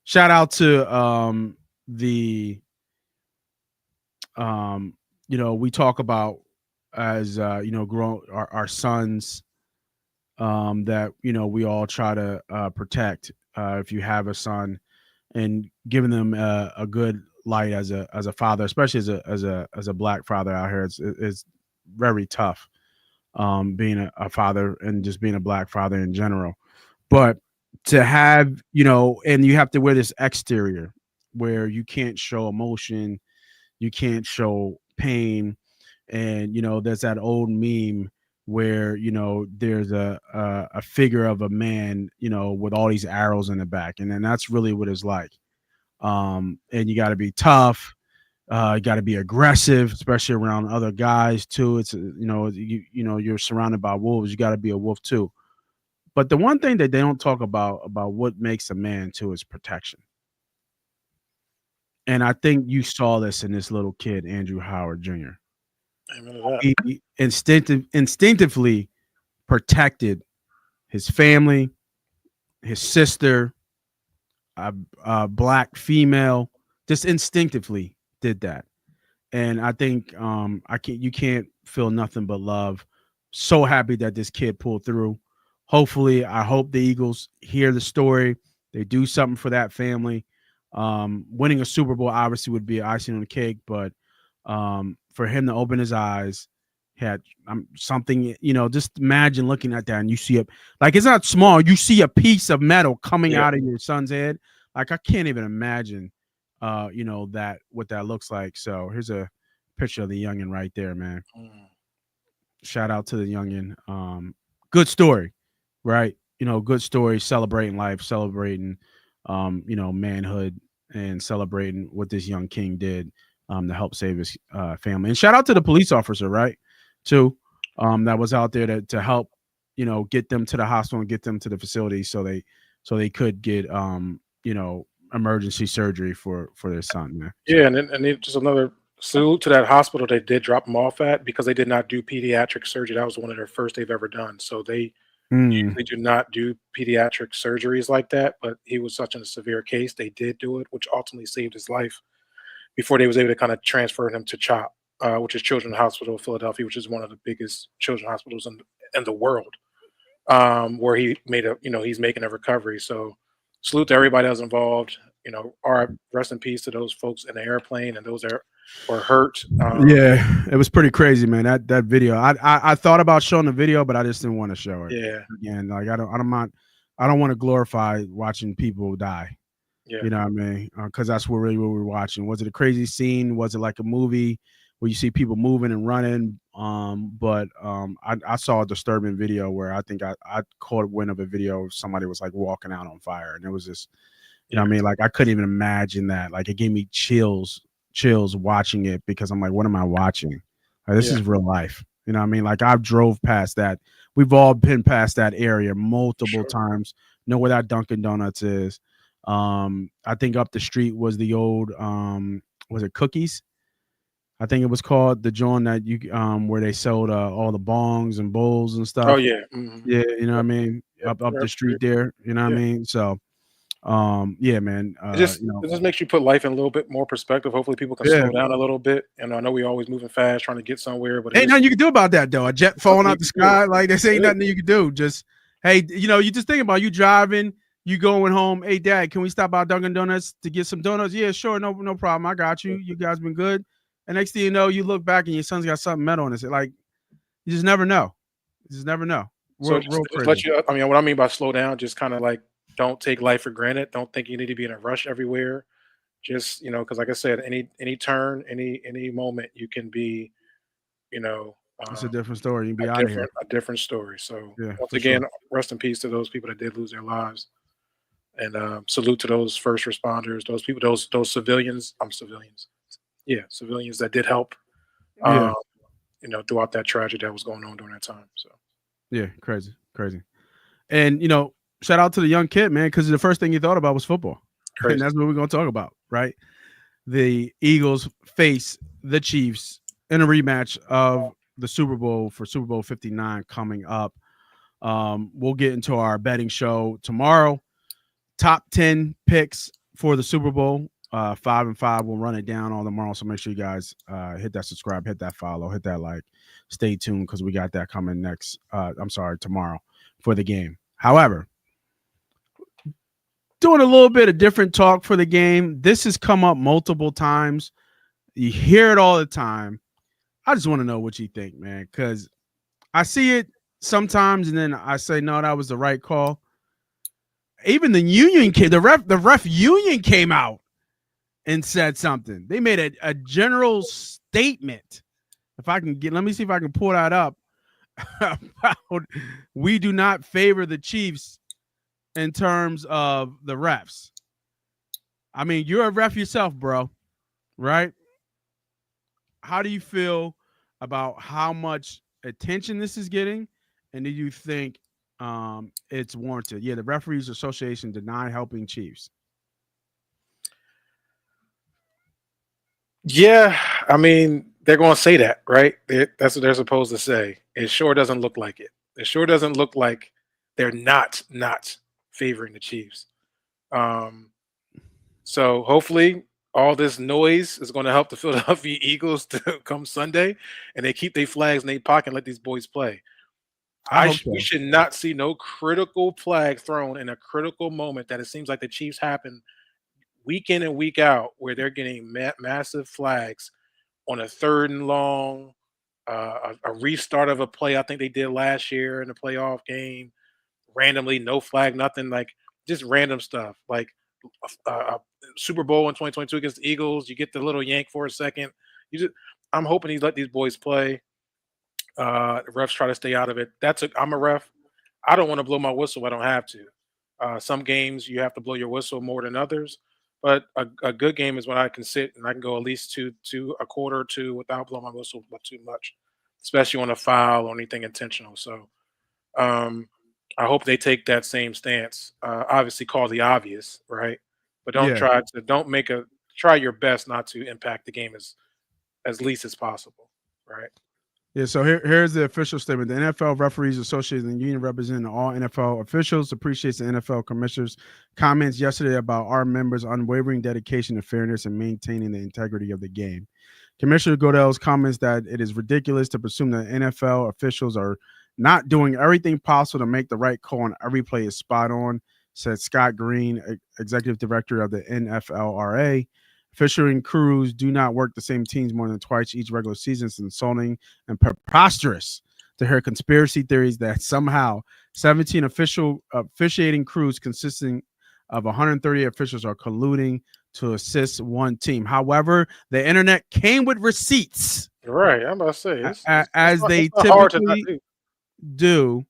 Shout out to we talk about as grow our sons that we all try to protect if you have a son, and giving them a good light as a father, especially as a black father out here. It's very tough. being a father and just being a black father in general. But to have, and you have to wear this exterior where you can't show emotion, you can't show pain. And, there's that old meme where, there's a figure of a man, with all these arrows in the back. And then that's really what it's like. And you got to be tough. You got to be aggressive, especially around other guys too. It's you're surrounded by wolves. You got to be a wolf too. But the one thing that they don't talk about what makes a man too is protection. And I think you saw this in this little kid, Andrew Howard Jr. He instinctively protected his family, his sister, a black female, just instinctively did that. And I think you can't feel nothing but love. So happy that this kid pulled through. Hopefully, I hope the Eagles hear the story. They do something for that family. Winning a Super Bowl obviously would be icing on the cake, but for him to open his eyes, had something, just imagine looking at that and you see it, like, it's not small. You see a piece of metal coming out of your son's head. Like, I can't even imagine, that what that looks like. So here's a picture of the youngin right there, man. Shout out to the youngin. Good story, right? Good story, celebrating life, celebrating, manhood, and celebrating what this young king did to help save his family. And shout out to the police officer, right, too, that was out there to help, get them to the hospital and get them to the facility so they could get, emergency surgery for their son, man. Yeah, and then just another salute to that hospital they did drop him off at, because they did not do pediatric surgery. That was one of their first they've ever done. So they usually do not do pediatric surgeries like that, but he was such a severe case, they did do it, which ultimately saved his life before they was able to kind of transfer him to CHOP, which is Children's Hospital of Philadelphia, which is one of the biggest children's hospitals in the world, where he made he's making a recovery. So salute to everybody that was involved. Our rest in peace to those folks in the airplane and those that were hurt. Yeah, it was pretty crazy, man. That video. I thought about showing the video, but I just didn't want to show it. Yeah. Again, like I don't want to glorify watching people die. Yeah. You know what I mean? Because that's what we were watching. Was it a crazy scene? Was it like a movie where you see people moving and running? But I saw a disturbing video where I think I caught wind of a video of somebody was like walking out on fire, and it was just, you know what I mean? Like, I couldn't even imagine that. Like, it gave me chills watching it, because I'm like, what am I watching? Like, this is real life. You know what I mean? Like, I've drove past that. We've all been past that area multiple times. Know where that Dunkin' Donuts is. I think up the street was the old was it Cookies? I think it was called, the joint that you where they sold all the bongs and bowls and stuff. Oh yeah. Yeah, you know what I mean? Up the street there, you know what I mean? So yeah, man. It just makes you put life in a little bit more perspective. Hopefully people can slow down a little bit. And I know we always moving fast trying to get somewhere, but ain't nothing you can do about that though. A jet falling out the sky, like, there's ain't nothing you can do. Just, hey, you just think about you driving, you going home. Hey, Dad, can we stop by Dunkin' Donuts to get some donuts? Yeah, sure, no problem. I got you. You guys been good. And next thing you know, you look back and your son's got something metal in it. Like, you just never know. You just never know. So just let you. I mean, what I mean by slow down, just kind of like, don't take life for granted. Don't think you need to be in a rush everywhere. Just, because like I said, any turn, any moment, you can be, it's a different story. You can be out of here. A different story. So yeah, once again, rest in peace to those people that did lose their lives, and salute to those first responders, those people, those civilians. Civilians that did help. Throughout that tragedy that was going on during that time. So yeah, crazy. And shout out to the young kid, man, because the first thing he thought about was football. Crazy. And that's what we're going to talk about, right? The Eagles face the Chiefs in a rematch of the Super Bowl for Super Bowl 59 coming up. We'll get into our betting show tomorrow. Top 10 picks for the Super Bowl. 5 and 5. We'll run it down all tomorrow. So make sure you guys hit that subscribe, hit that follow, hit that like. Stay tuned, because we got that coming tomorrow for the game. However, doing a little bit of different talk for the game. This has come up multiple times. You hear it all the time. I just want to know what you think, man, because I see it sometimes, and then I say, no, that was the right call. Even the union came, the ref union came out and said something. They made a general statement. If I can let me see if I can pull that up. About we do not favor the Chiefs in terms of the refs. I mean, you're a ref yourself, bro, right? How do you feel about how much attention this is getting, and do you think it's warranted? Yeah, the Referees Association denied helping Chiefs. Yeah, I mean, they're going to say that, right? That's what they're supposed to say. It sure doesn't look like it. It sure doesn't look like they're not favoring the Chiefs. So hopefully all this noise is going to help the Philadelphia Eagles to come Sunday, and they keep their flags in their pocket and let these boys play. We should not see no critical flag thrown in a critical moment that it seems like the Chiefs happen week in and week out, where they're getting massive flags on a 3rd and long, a restart of a play I think they did last year in the playoff game, randomly, no flag, nothing, like just random stuff. Like Super Bowl in 2022 against the Eagles, you get the little yank for a second. I'm hoping he let these boys play. The refs try to stay out of it. I'm a ref. I don't want to blow my whistle. I don't have to. Some games you have to blow your whistle more than others. But a good game is when I can sit and I can go at least a quarter or two without blowing my whistle too much, especially on a foul or anything intentional. So I hope they take that same stance. Obviously, call the obvious, right? But try your best not to impact the game as least as possible, right? Yeah, so here's the official statement. The NFL Referees Association and Union representing all NFL officials appreciates the NFL Commissioner's comments yesterday about our members' unwavering dedication to fairness and maintaining the integrity of the game. Commissioner Goodell's comments that it is ridiculous to presume that NFL officials are not doing everything possible to make the right call on every play is spot on, said Scott Green, Executive Director of the NFLRA. Officiating crews do not work the same teams more than twice each regular season. It's insulting and preposterous to hear conspiracy theories that somehow 17 officiating crews consisting of 130 officials are colluding to assist one team. However, the internet came with receipts. Right, I'm about to say as they typically do.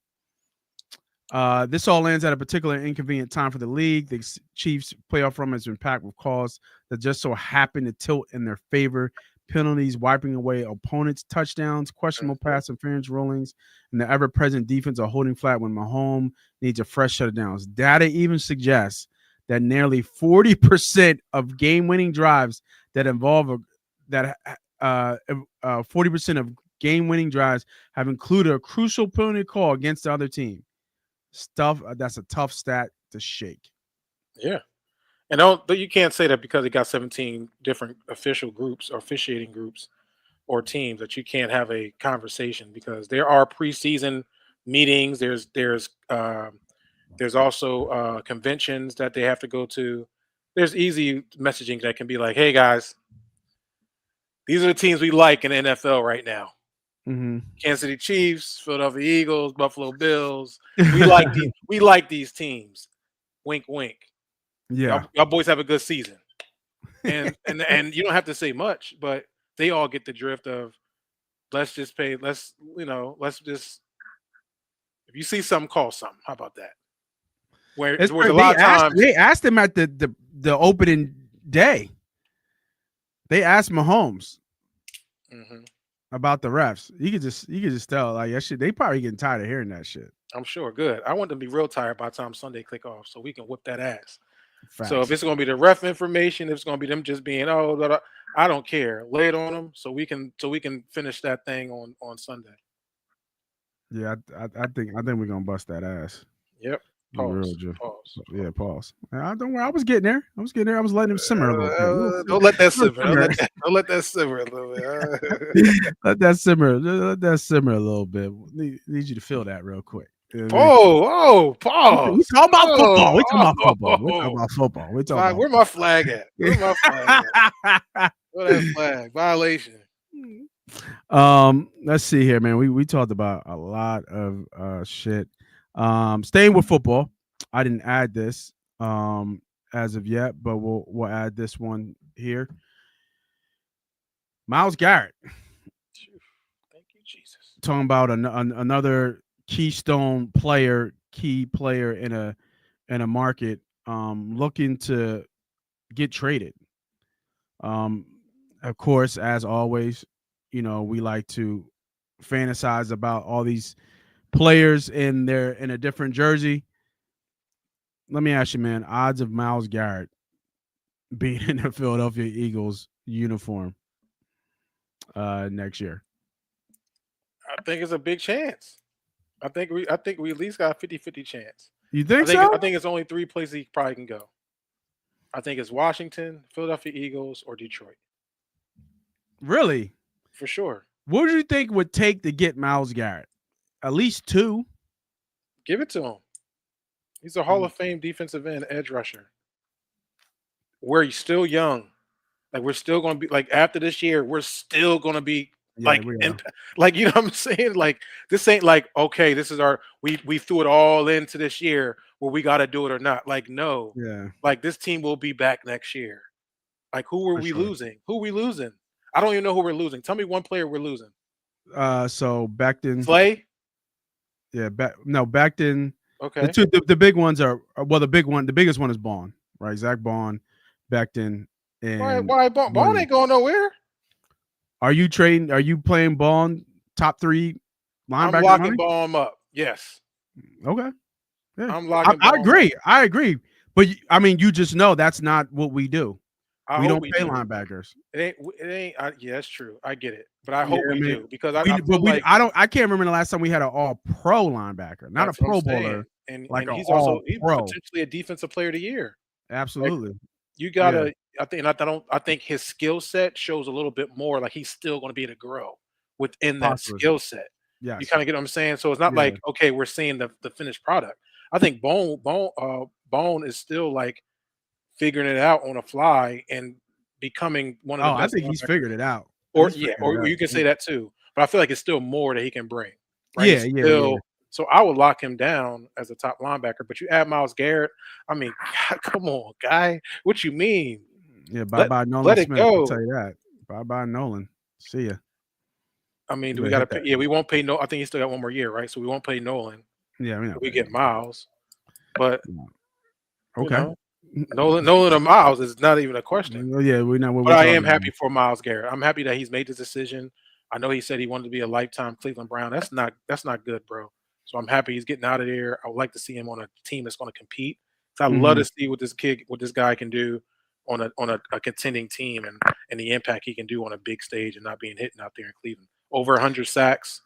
This all lands at a particular inconvenient time for the league. The Chiefs' playoff run has been packed with calls that just so happen to tilt in their favor. Penalties, wiping away opponents' touchdowns, questionable pass interference rulings, and the ever-present defense are holding flat when Mahomes needs a fresh set of downs. Data even suggests that nearly 40% of game-winning drives that involve 40% of game-winning drives have included a crucial penalty call against the other team. That's a tough stat to shake. Yeah, and you can't say that because it got 17 different official groups or officiating groups or teams that you can't have a conversation, because there are preseason meetings. There's also conventions that they have to go to. There's easy messaging that can be like, hey guys, these are the teams we like in the NFL right now. Mm-hmm. Kansas City Chiefs, Philadelphia Eagles, Buffalo Bills. We like these teams. Wink, wink. Yeah, y'all boys have a good season, and you don't have to say much, but they all get the drift of let's just pay. Let's just, if you see something, call something. How about that? Where a lot of times they asked him at the opening day. They asked Mahomes. Mm-hmm. About the refs. You could just tell, like, that shit, they probably getting tired of hearing that shit. I'm sure. Good. I want them to be real tired by the time Sunday click off so we can whip that ass. Facts. So if it's going to be the ref information, if it's going to be them just being, I don't care. Lay it on them so we can finish that thing on Sunday. Yeah, I think we're gonna bust that ass. Yep. Pause. Yeah, pause. Don't worry. I was getting there. I was letting him simmer a little bit. Don't let that simmer. Don't let that simmer a little bit. Let that simmer. Let that simmer a little bit. Need you to feel that real quick. Pause. We talking about football. We talking about football. Where my flag at? Where that flag? Violation. Let's see here, man. We talked about a lot of shit. Staying with football, I didn't add this as of yet, but we'll add this one here. Myles Garrett Thank you, Jesus. talking about another keystone player, key player in a market, looking to get traded. Of course, as always, we like to fantasize about all these players in a different jersey. Let me ask you, man, odds of Myles Garrett being in the Philadelphia Eagles uniform next year. I think it's a big chance. I think we at least got a 50-50 chance. You think so? I think it's only 3 places he probably can go. I think it's Washington, Philadelphia Eagles, or Detroit. Really? For sure. What do you think would take to get Myles Garrett? At least 2. Give it to him. He's a Hall of Fame defensive end edge rusher. We're still young. Like we're still going to be like after this year, we're still going to be like like you know what I'm saying? Like this ain't like okay, this is our we threw it all into this year where we got to do it or not. Like no. Yeah. Like this team will be back next year. Like who were we losing? Who are we losing? I don't even know who we're losing. Tell me one player we're losing. So Becton. Slay? Yeah, Becton. Okay. The big ones are the biggest one is Bond, right? Zach Bond, Becton, and why Bond ain't going nowhere? Are you playing Bond top 3 linebacker? I'm locking Bond up. Yes. Okay. Yeah. I'm locking. I agree. I agree. But I mean, you just know that's not what we do. We don't pay linebackers. It ain't. Yeah, that's true. I get it, but I hope we do because I can't remember the last time we had an all-pro linebacker, not a Pro Bowler, and he's potentially a defensive player of the year. Absolutely. Like, you gotta. Yeah. I think his skill set shows a little bit more. Like he's still going to be able to grow within that skill set. Yeah, you kind of get what I'm saying. So it's not like okay, we're seeing the finished product. I think Bone is still like figuring it out on a fly and becoming one of the best. I think he's figured it out. Or you can say that too. But I feel like it's still more that he can bring. Right? Yeah. So I would lock him down as a top linebacker. But you add Myles Garrett. I mean, God, come on, guy. What you mean? Yeah, bye Nolan. Let Smith, it go. I'll tell you that. Bye Nolan. See ya. I mean, do we got to pay? Yeah, we won't pay. I think he still got 1 more year, right? So we won't pay Nolan. Yeah, we get Myles. But okay. Nolan or Myles is not even a question. Yeah, we know. But I am happy for Myles Garrett. I'm happy that he's made this decision. I know he said he wanted to be a lifetime Cleveland Brown. That's not good, bro. So I'm happy he's getting out of there. I would like to see him on a team that's going to compete. So I'd love to see what this guy can do on a contending team and the impact he can do on a big stage and not being hidden out there in Cleveland. Over 100 sacks.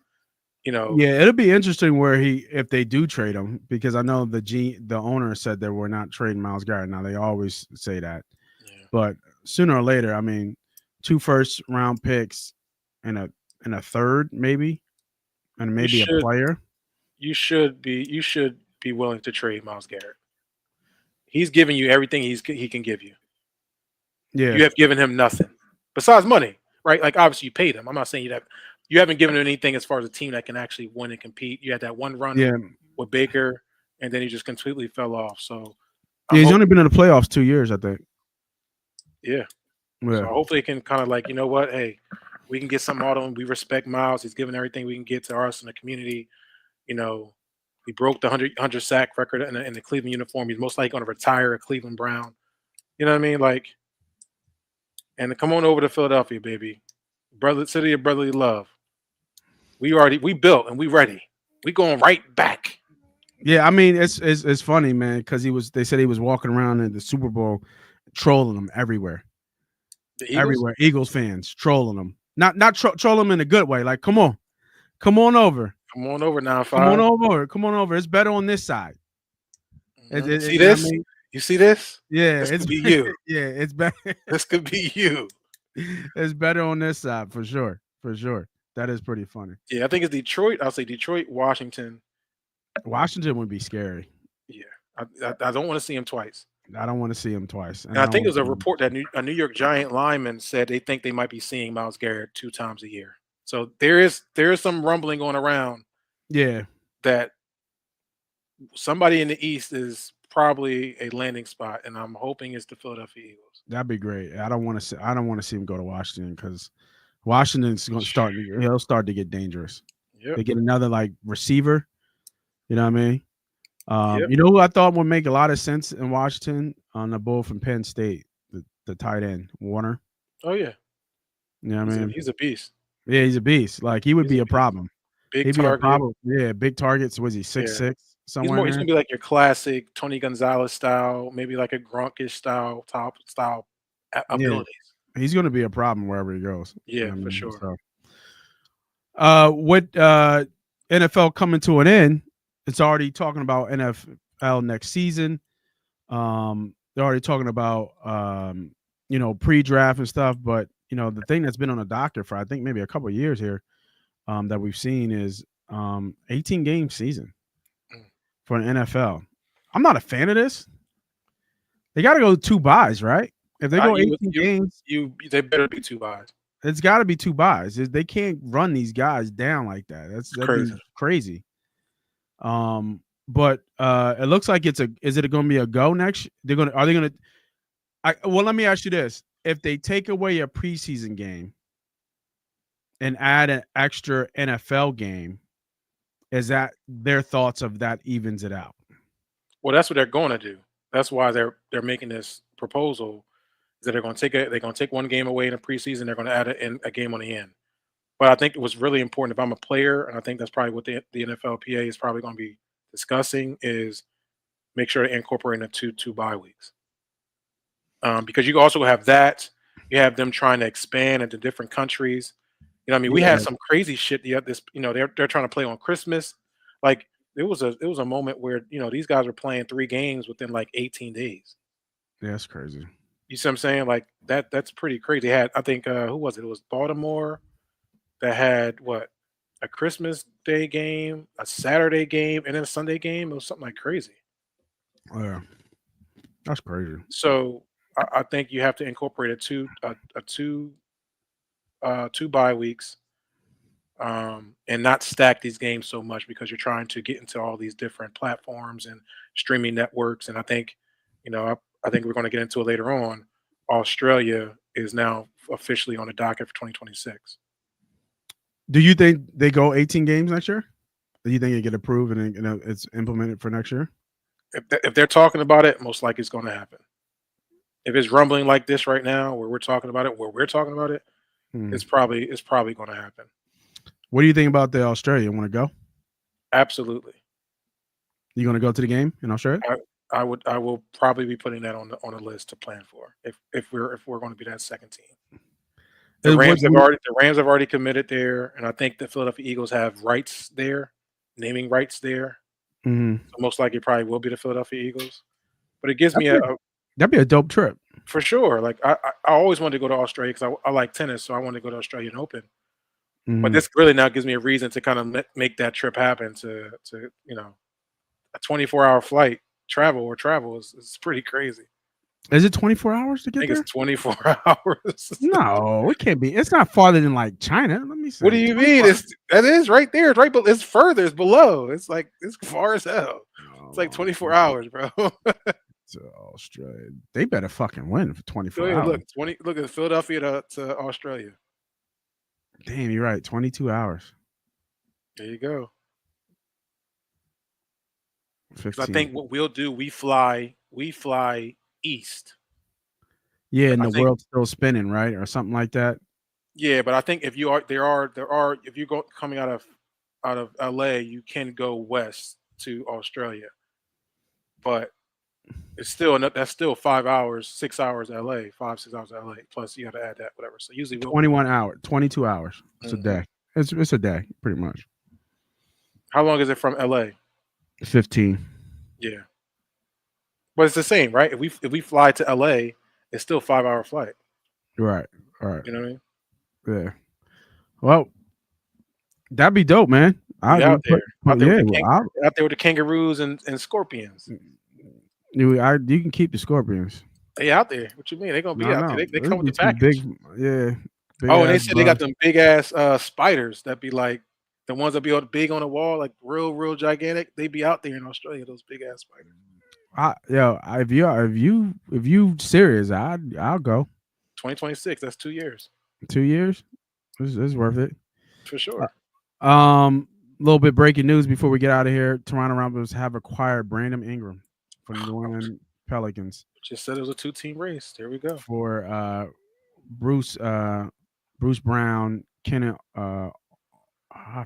Yeah, it'll be interesting if they do trade him, because I know the owner said that we're not trading Myles Garrett. Now they always say that, but sooner or later, I mean, 2 first-round picks and a third maybe, and maybe a player. You should be willing to trade Myles Garrett. He's giving you everything he can give you. Yeah, you have given him nothing besides money, right? Like obviously you paid him. I'm not saying you haven't given him anything as far as a team that can actually win and compete. You had that one run with Baker, and then he just completely fell off. So he's only been in the playoffs 2 years, I think. Yeah. So hopefully it can kind of like, you know what, hey, we can get something out of him. We respect Myles. He's given everything we can get to us in the community. He broke the 100 sack record in the Cleveland uniform. He's most likely going to retire a Cleveland Brown. You know what I mean? Like, and come on over to Philadelphia, baby. City of brotherly love. We built and we ready. We going right back. Yeah, I mean it's funny, man, because they said he was walking around in the Super Bowl trolling them everywhere. Everywhere. Eagles fans trolling them. Not troll them in a good way. Like, come on over. Come on over now. Come on over. It's better on this side. See this? I mean? You see this? Yeah, this could be you. Yeah, it's better. This could be you. It's better on this side for sure. For sure. That is pretty funny. Yeah, I think it's Detroit. I'll say Detroit, Washington. Washington would be scary. Yeah, I don't want to see him twice. I don't want to see him twice. And I think there's a report that a New York Giant lineman said they think they might be seeing Myles Garrett 2 times a year. So there is some rumbling going around Yeah, that somebody in the East is probably a landing spot, and I'm hoping it's the Philadelphia Eagles. that'd be great. I don't want to see him go to Washington because Washington's going to start. He'll start to get dangerous. Yep. They get another like receiver. You know what I mean? Yep. You know who I thought would make a lot of sense in Washington on the bull from Penn State, the tight end Warner. Oh yeah. You know what I mean? He's a beast. Yeah, he's a beast. Like he would be a problem. Big He'd be a target. problem. Yeah, big targets. Was he 6'6"? Somewhere. He's gonna be like your classic Tony Gonzalez style, maybe like a Gronkish style abilities. Yeah, he's going to be a problem wherever he goes. Yeah, you know for I mean? sure. So, with NFL coming to an end, it's already talking about NFL next season. They're already talking about pre-draft and stuff, but the thing that's been on the docket for I think maybe a couple of years here that we've seen is 18-game season for an NFL. I'm not a fan of this. They got to go 2 buys, right? If they go 18 games, they better be 2 buys. It's got to be 2 buys. They can't run these guys down like that. That'd be crazy. But it looks like is it going to be a go next? Are they going to? Well, let me ask you this: if they take away a preseason game and add an extra NFL game, is that their thoughts of that evens it out? Well, that's what they're going to do. That's why they're making this proposal. Is that they're going to take 1 game away in the preseason. They're going to add a game on the end. But I think it was really important. If I'm a player, and I think that's probably what the NFLPA is probably going to be discussing, is make sure to incorporate the two bye weeks. Because you also have that. You have them trying to expand into different countries. We had some crazy shit. They're trying to play on Christmas. Like there was a moment where these guys were playing 3 games within like 18 days. Yeah, that's crazy. You see what I'm saying? Like that's pretty crazy. They had, I think, who was it? It was Baltimore that had a Christmas Day game, a Saturday game, and then a Sunday game. It was something like crazy. Oh, yeah, that's crazy. So I think you have to incorporate two bye weeks, and not stack these games so much because you're trying to get into all these different platforms and streaming networks. And I think, I think we're going to get into it later on. Australia is now officially on the docket for 2026. Do you think they go 18 games next year? Do you think it get approved and it's implemented for next year? If they're talking about it, most likely it's going to happen. If it's rumbling like this right now, where we're talking about it, it's probably going to happen. What do you think about the Australia? Want to go? Absolutely. You going to go to the game in Australia? I will probably be putting that on the list to plan for if we're going to be that second team. The Rams have already committed there, and I think the Philadelphia Eagles have rights there, naming rights there. Mm-hmm. So most likely, it probably will be the Philadelphia Eagles. But it gives that'd be a dope trip for sure. Like I always wanted to go to Australia because I like tennis, so I wanted to go to Australian Open. Mm-hmm. But this really now gives me a reason to kind of make that trip happen. To a 24-hour flight travel is pretty crazy. Is it 24 hours to get there? I think it's 24 hours. No, it can't be. It's not farther than like China. Let me see. What do you mean? That is right there. It's right, but it's further. It's below. It's like it's far as hell. It's like 24 hours, bro. To Australia, they better fucking win for 24 hours. Look at Philadelphia to Australia. Damn, you're right. 22 hours. There you go. 15. I think what we'll do, we fly east. Yeah, and the world's still spinning, right, or something like that. Yeah, but I think if you are if you go coming out of LA, you can go west to Australia, but it's still that's still 5 hours, 6 hours LA, 5-6 hours LA. Plus you got to add that whatever. So usually 21 hours, 22 hours. It's a day. It's a day, pretty much. How long is it from LA? 15. Yeah. But it's the same, right? If we fly to LA, it's still a 5-hour flight. Right. All right. You know what I mean? Yeah. Well, that'd be dope, man. Out there with the kangaroos and scorpions. You can keep the scorpions. They out there. What you mean? They're gonna be out there. They come with the package. Yeah. And they said they got them big ass spiders that be like the ones that be all big on the wall, like real gigantic. They be out there in Australia. Those big ass spiders. If you serious, I'll go. 2026. That's 2 years. 2 years. It's worth it for sure. Little bit breaking news before we get out of here. Toronto Raptors have acquired Brandon Ingram from the New England Pelicans. Just said it was a 2-team race. There we go. For Bruce Brown, Kenny. I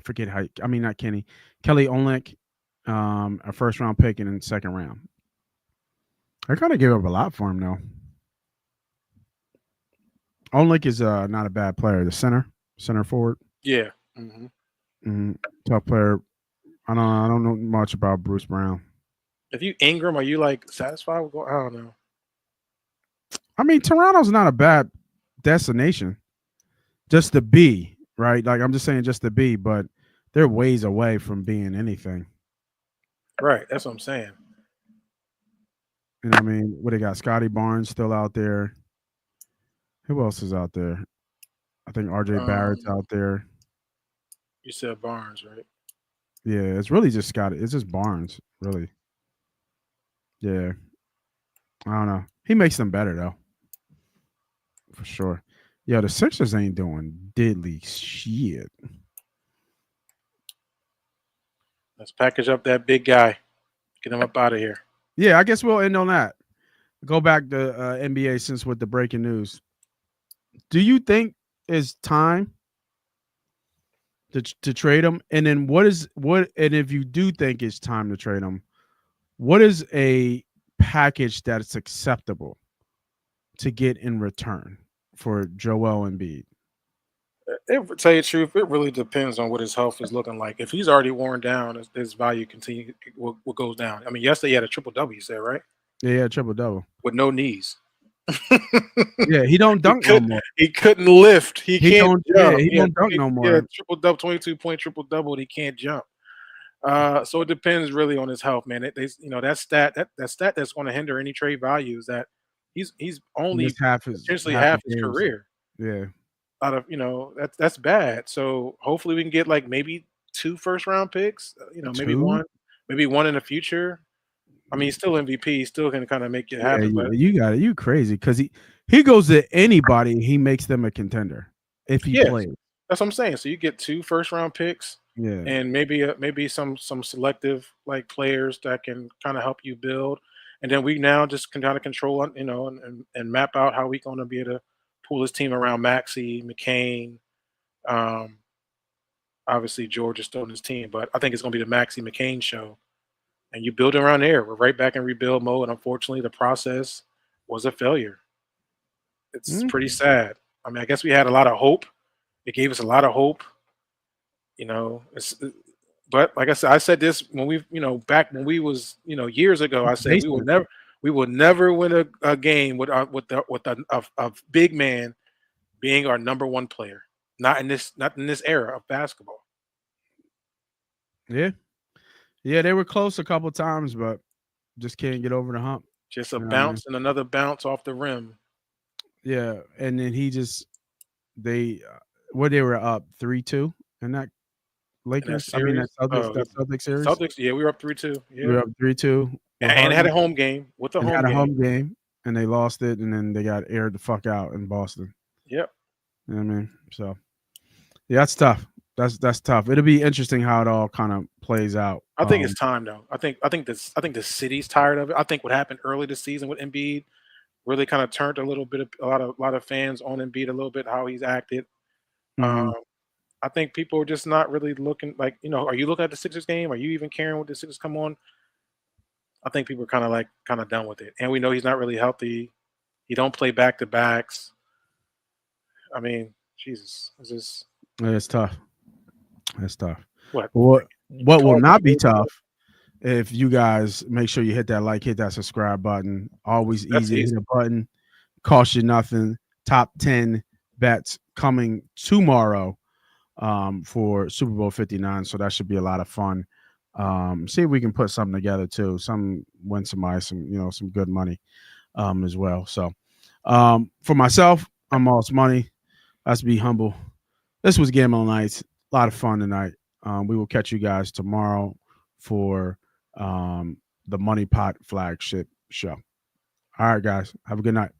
forget how. I mean, not Kenny. Kelly Olynyk, a first round pick and then second round. I kind of gave up a lot for him though. Olynyk is not a bad player. The center forward. Yeah. Tough player. I don't know much about Bruce Brown. If you Ingram, are you like satisfied with going? I don't know. I mean, Toronto's not a bad destination. Just to be, right? Like I'm just saying just to be, but they're ways away from being anything. Right. That's what I'm saying. And I mean, what they got? Scotty Barnes still out there. Who else is out there? I think RJ Barrett's out there. You said Barnes, right? Yeah, it's really just Scotty. It's just Barnes, really. Yeah. I don't know. He makes them better, though. For sure. Yeah, the Sixers ain't doing diddly shit. Let's package up that big guy. Get him up out of here. Yeah, I guess we'll end on that. Go back to NBA since with the breaking news. Do you think it's time to trade him? And then and if you do think it's time to trade him, what is a package that's acceptable to get in return for Joel Embiid? To tell you the truth, it really depends on what his health is looking like. If he's already worn down, his value what goes down. I mean, yesterday he had a triple-double, you said, right? Yeah, triple-double. With no knees. Yeah, he don't dunk no more. He couldn't lift. He can't jump. Yeah, he don't dunk no more. Yeah, triple-double, 22-point triple-double, he can't jump. So it depends really on his health, man. That stat that's going to hinder any trade value is that he's only essentially half his career. Yeah. Out of that's bad. So hopefully we can get like maybe 2 first-round picks. Maybe one in the future. I mean, he's still MVP. He still can kind of make it happen. Yeah, you got it. You crazy because he goes to anybody. He makes them a contender if he plays. That's what I'm saying. So you get 2 first-round picks. Yeah, and maybe some selective like players that can kind of help you build, and then we now just can kind of control and map out how we're going to be able to pull this team around Maxey, McCain. Obviously George is still on his team, but I think it's going to be the Maxey McCain show, and you build around there. We're right back in rebuild mode, and unfortunately the process was a failure. It's pretty sad. I mean, I guess we had a lot of hope. It gave us a lot of hope. But like I said this when back when we was years ago. I said we will never win a game with a big man being our number one player. Not in this era of basketball. Yeah, they were close a couple times, but just can't get over the hump. Just a bounce and another bounce off the rim. Yeah, and then they were up 3-2 in that. Lakers. That Celtics series. Celtics, yeah, we were up 3-2. Yeah. We were up 3-2, and had a home game with a home game, and they lost it, and then they got aired the fuck out in Boston. Yep. You know what I mean? So, yeah, that's tough. That's tough. It'll be interesting how it all kind of plays out. I think it's time though. I think the city's tired of it. I think what happened early this season with Embiid really kind of turned a lot of fans on Embiid a little bit how he's acted. I think people are just not really looking are you looking at the Sixers game? Are you even caring when the Sixers come on? I think people are kind of done with it. And we know he's not really healthy. He don't play back-to-backs. I mean, Jesus. It's tough. It's tough. What will not be tough if you guys make sure you hit that subscribe button. Always easy to hit a button. Cost you nothing. Top 10 bets coming tomorrow. For Super Bowl 59, so that should be a lot of fun. See if we can put something together too. Win somebody some good money as well. So for myself, I'm Moss Money. Let's be humble. This was Gambling Nights. A lot of fun tonight. We will catch you guys tomorrow for the Money Pot flagship show. All right, guys. Have a good night.